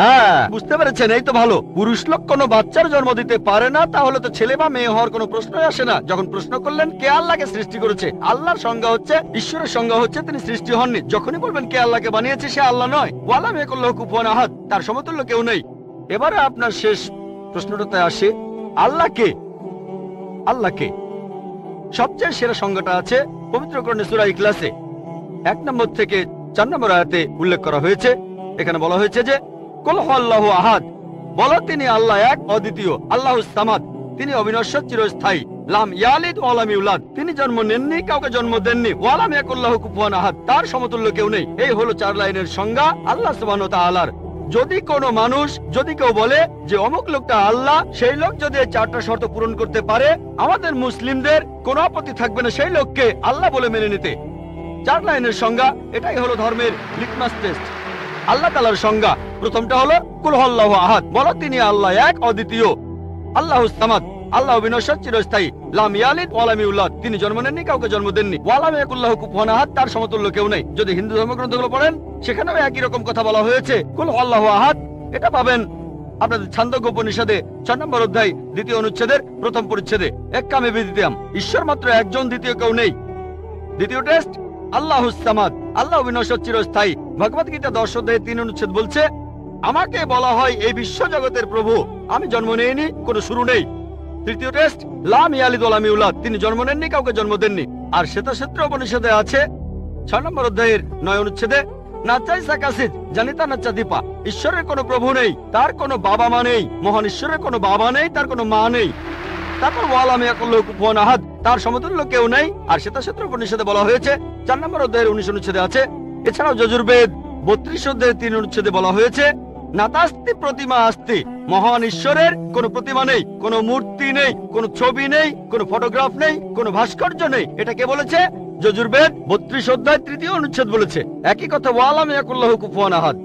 হ্যাঁ, বুঝতে পেরেছেন, এই তো ভালো। পুরুষ লোক কোনো বাচ্চার জন্ম দিতে পারে না, তাহলে তো ছেলে বা মেয়ে হওয়ার কোনো প্রশ্নই আসে না। যখন প্রশ্ন করলেন কে আল্লাহকে সৃষ্টি করেছে, আল্লাহর সংজ্ঞা হচ্ছে, ঈশ্বরের সংজ্ঞা হচ্ছে তিনি সৃষ্টি হননি। যখনই বলবেন কে আল্লাহকে বানিয়েছে, সে আল্লাহ নয়। ওয়ালাম ইয়াকুল্লাহু কুফুয়ান আহাদ, তার সমতুল্য কেউ নেই। এবারে আপনার শেষ প্রশ্নটাতে আসে, আল্লাহ কে? আল্লাহ কে? সবচেয়ে সেরা সংজ্ঞাটা আছে পবিত্র কোরআনের সূরা ইখলাসে 1 নম্বর থেকে 4 নম্বর আয়াতে উল্লেখ করা হয়েছে। এখানে বলা হয়েছে যে কুল হুয়াল্লাহু আহাদ, বলো তিনি আল্লাহ এক, অদ্বিতীয়। আল্লাহুস সামাদ, তিনি অবিনশ্বর, চিরস্থায়ী। লাম ইয়ালিদ ওয়া লাম ইউলাদ, তিনি জন্ম নেননি, কাউকে জন্ম দেননি। ওয়ালাম ইয়াকুল্লাহু কুফুয়ান আহাদ, তার সমতুল্য কেউ নেই। এই হলো 4 লাইনের সংজ্ঞা আল্লাহ সুবহানাহু ওয়া তাআলার। যদি কোনো মানুষ, যদি কেউ বলে যে অমুক লোকটা আল্লাহ, সেই লোক যদি এই 4টা শর্ত পূরণ করতে পারে, আমাদের মুসলিমদের কোনো আপত্তি থাকবে না সেই লোককে আল্লাহ বলে মেনে নিতে। 4 লাইনের সংজ্ঞা, এটাই হলো ধর্মের লিটমাস টেস্ট। আল্লাহ তাআলার সংজ্ঞা প্রথমটা হলো কুল হুয়াল্লাহু আহাদ, বলো তিনি আল্লাহ এক, অদ্বিতীয়। আল্লাহুস সামাদ, আল্লাহ অবিনশ্বর, চিরস্থায়ী। লাম ইয়ালিদ ওয়া লাম ইউলাদ, তিনি জন্ম নেননি, কাউকে জন্ম দেননি। ওয়া লাম ইয়াকুল্লাহু কুফুয়ান আহাদ, তার সমতুল্য কেউ নেই। যদি হিন্দু ধর্মগ্রন্থগুলো পড়েন, সেখানেও একই রকম কথা বলা হয়েছে, কুল হুয়াল্লাহু আহাদ। এটা পাবেন আপনাদের ছান্দোক্য উপনিষদে 6 নম্বর অধ্যায় 2য় অনুচ্ছেদের 1ম পরিচ্ছেদে। এক কামে বিদিতাম, ঈশ্বর মাত্র একজন, দ্বিতীয় কেউ নেই। দ্বিতীয় টেস্ট আল্লাহুস সামাদ, আল্লাহ অবিনশ্বর, চিরস্থায়ী। ভগবত গীতা 10 অধ্যায়ে 3 অনুচ্ছেদ বলছে, আমাকে বলা হয় এই বিশ্ব জগতের প্রভু, আমি জন্ম নেইনি, কোনো শুরু নেই। তৃতীয় টেস্ট লাম ইয়ালিদ ওয়া লাম ইউলাদ, তিনি জন্ম নেননি, কাউকে জন্ম দেননি। আর শ্বেতাক্ষেত্র উপনিষদে আছে 6 নম্বর অধ্যায়ের 9 অনুচ্ছেদে, নাচাই সাকাসিদ জানিতা নাচা দীপা, ঈশ্বরের কোনো প্রভু নেই, তার কোনো বাবা মা নেই। মহান ঈশ্বরের কোনো বাবা নেই, তার কোনো মা নেই। তারপর ওয়ালাম ইয়াকুল্লাহু কুফুয়ান আহাদ, তার সমতুল্য কেউ নেই। আর শ্বেতাক্ষেত্র উপনিষদে বলা হয়েছে 4 নম্বর অধ্যায়ের 19 অনুচ্ছেদে আছে। এছাড়াও যজুর্বেদ 32 অধ্যায়ের 3 অনুচ্ছেদে বলা হয়েছে, নাতাস্তি প্রতিমা আস্তি, মহান ঈশ্বরের কোনো প্রতিমা নেই, কোনো মূর্তি নেই, কোনো ছবি নেই, কোনো ফটোগ্রাফ নেই, কোনো ভাস্কর্য নেই। এটা কে বলেছে? যজুর্বেদ 32 অধ্যায় 3য় অনুচ্ছেদ বলেছে। একই কথা ওয়ালাম ইয়াকুল্লাহু কুফুয়ান আহাদ।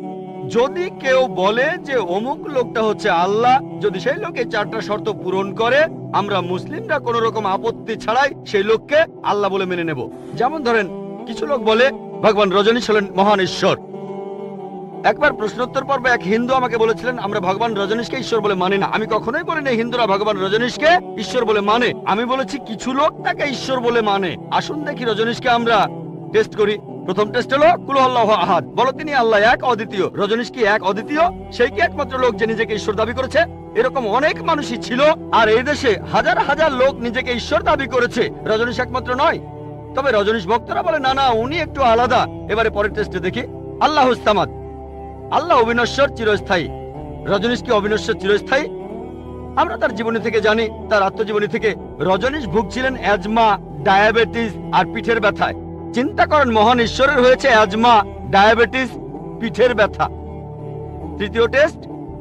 যদি কেউ বলে যে অমুক লোকটা হচ্ছে আল্লাহ, যদি সেই লোকে 4টা শর্ত পূরণ করে, আমরা মুসলিমরা কোন রকম আপত্তি ছাড়াই সেই লোককে আল্লাহ বলে মেনে নেব। যেমন ধরেন, কিছু লোক বলে ভগবান রজনীশ হলেন মহান ঈশ্বর। একবার প্রশ্নোত্তর পর্বে এক হিন্দু আমাকে বলেছিলেন, আমরা ভগবান রজনীশকে ঈশ্বর বলে মানি না। আমি কখনোই বলিনি হিন্দুরা ভগবান রজনীশকে ঈশ্বর বলে মানে। আমি বলেছি কিছু লোক তাকে ঈশ্বর বলে মানে। আসুন দেখি রজনীশকে আমরা টেস্ট করি। প্রথম টেস্ট হলো কুল আল্লাহু আহাদ, বলো তিনি আল্লাহ এক অদ্বিতীয়। রজনীশ কি এক অদ্বিতীয়? সেই কি একমাত্র লোক যে নিজেকে ঈশ্বর দাবি করেছে? এরকম অনেক মানুষই ছিল, আর এই দেশে হাজার হাজার লোক নিজেকে ঈশ্বর দাবি করেছে, রজনীশ একমাত্র নয়। তবে রজনীশ ভক্তরা বলে না না, উনি একটু আলাদা। এবারে পরের টেস্টে দেখি। আল্লাহুস সামাদ, আল্লাহ অবিনশ্বর চিরস্থায়ী। রজনীশ কি অবিনশ্বর চিরস্থায়ী? আমরা তার জীবনী থেকে জানি, তার আত্মজীবনী থেকে, রজনীশ ভুগছিলেন অ্যাজমা, ডায়াবেটিস আর পিঠের ব্যথায়। চিন্তা করেন, মহান ঈশ্বরের হয়েছে অ্যাজমা, ডায়াবেটিস, পিঠের ব্যথা। তৃতীয় টেস্ট,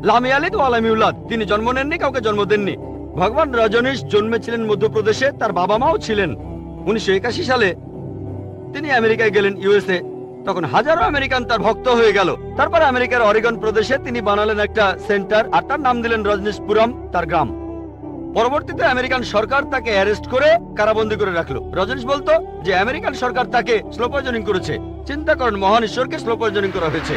লাম ইয়ালিদ ওয়া লাম ইউলাদ, তিনি জন্ম নেননি, কাউকে জন্ম দেননি। ভগবান রজনীশ জন্মেছিলেন মধ্যপ্রদেশে, তার বাবা মাও ছিলেন। 1981 সালে তিনি আমেরিকায় গেলেন, ইউএসএ। তখন হাজারো আমেরিকান তার ভক্ত হয়ে গেল। তারপর আমেরিকার অরিগন প্রদেশে তিনি বানালেন একটা সেন্টার, আর তার নাম দিলেন রজনীশপুরম, তার গ্রাম। পরবর্তীতে আমেরিকান সরকার তাকে অ্যারেস্ট করে কারাবন্দী করে রাখলো। রজনীশ বলতো যে আমেরিকান সরকার তাকে স্লো পয়জনিং করেছে। চিন্তা করেন, মহান ঈশ্বরকে স্লো পয়জনিং করা হয়েছে।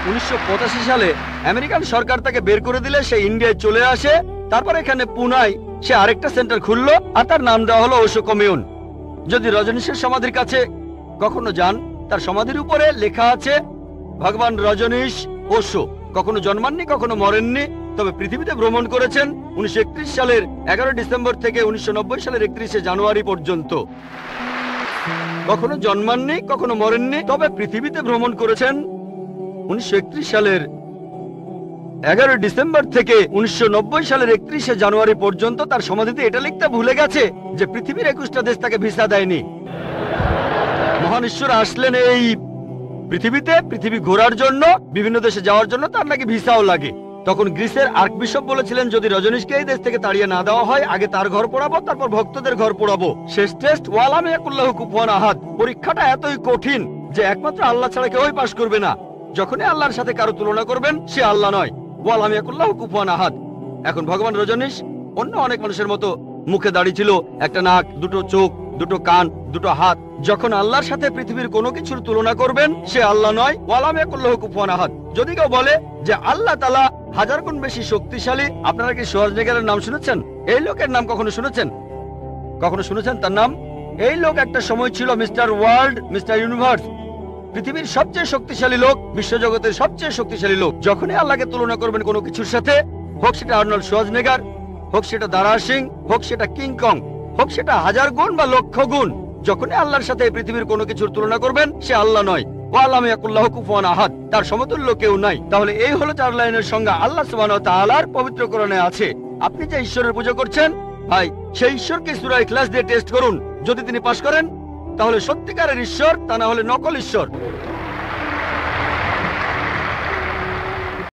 1985 সালে আমেরিকান সরকার তাকে বের করে দিলে সে ইন্ডিয়ায় চলে আসে। তারপর এখানে পুনায় সে আরেকটা সেন্টার খুললো, আর তার নাম দেওয়া হলো ওশো কমিউন। যদি রজনীশের সমাধির কাছে কখনো যান, তার সমাধির উপরে লেখা আছে ভগবান রজনীশ ওশো কখনো জন্মাননি, কখনো মরেননি, তবে পৃথিবীতে ভ্রমণ করেছেন 1931 সালের 11 ডিসেম্বর থেকে 1990 সালের 31শে জানুয়ারি পর্যন্ত। কখনো জন্মাননি, কখনো মরেননি, তবে পৃথিবীতে ভ্রমণ করেছেন 1931 সালের 11 ডিসেম্বর থেকে 1990 সালের 31শে জানুয়ারি পর্যন্ত। তার সমাধিতে এটা লিখতে ভুলে গেছে যে পৃথিবীর 21টা দেশ তাকে ভিসা দেয়নি। মহান ঈশ্বর আসলেন এই পৃথিবীতে, পৃথিবী ঘোরার জন্য, বিভিন্ন দেশে যাওয়ার জন্য তার নাকি ভিসাও লাগে। তখন গ্রিসের আর্কবিশপ বলেছিলেন, যদি রজনীশকে এই দেশ থেকে তাড়িয়ে না দেওয়া হয়, আগে তার ঘর পোড়াবো, তারপর ভক্তদের ঘর পোড়াবো। শেষ টেস্ট, ওয়া লাম ইয়াকুল্লাহু কুফুয়ান আহাদ। পরীক্ষাটা এতই কঠিন যে একমাত্র আল্লাহ ছাড়া কেউই পাশ করবে না। যখনই আল্লাহর সাথে কারো তুলনা করবেন, সে আল্লাহ নয়। ওয়া লাম ইয়াকুল্লাহু কুফুয়ান আহাদ। এখন ভগবান রজনীশ অন্য অনেক মানুষের মতো মুখে দাড়ি ছিল, একটা নাক, দুটো চোখ, দুটো কান, দুটো হাত। যখন আল্লাহর সাথে পৃথিবীর কোনো কিছুর তুলনা করবেন, সে আল্লাহ নয়। ওয়া লাম ইয়াকুল্লাহু কুফুয়ান আহাদ। যদি কেউ বলে যে আল্লাহ তাআলা 1000 গুণ বেশি শক্তিশালী, আপনারা কি শোয়ার্জনেগারের নাম শুনেছেন? এই লোকের নাম কখনো শুনেছেন? কখনো শুনেছেন তার নাম? এই লোক একটা সময় ছিল মিস্টার ওয়ার্ল্ড, মিস্টার ইউনিভার্স, পৃথিবীর সবচেয়ে শক্তিশালী লোক, বিশ্বজগতের সবচেয়ে শক্তিশালী লোক। যখনই আল্লাহকে তুলনা করবেন কোনো কিছুর সাথে, হোক সেটা আর্নল্ড শোয়ার্জনেগার, হোক সেটা দারা সিং, হোক সেটা কিং কং, হোক সেটা 1000 গুণ বা লক্ষ গুণ, যখনই আল্লাহর সাথে পৃথিবীর কোনো কিছুর তুলনা করবেন, সে আল্লাহ নয়। ওয়া লাম ইয়াকুল্লাহু কুফুয়ান আহাদ, তার সমতুল্য কেউ নাই। তাহলে এই হলো 4 লাইনের সংজ্ঞা আল্লাহ সুবহানাহু ওয়া তাআলার পবিত্র কোরআনে আছে। আপনি যে ঈশ্বরের পূজা করছেন, ভাই, সেই ঈশ্বরকে সূরা ইখলাস দিয়ে টেস্ট করুন। যদি তিনি পাশ করেন, তাহলে সত্যিকারের ঈশ্বর, তা না হলে নকল ঈশ্বর।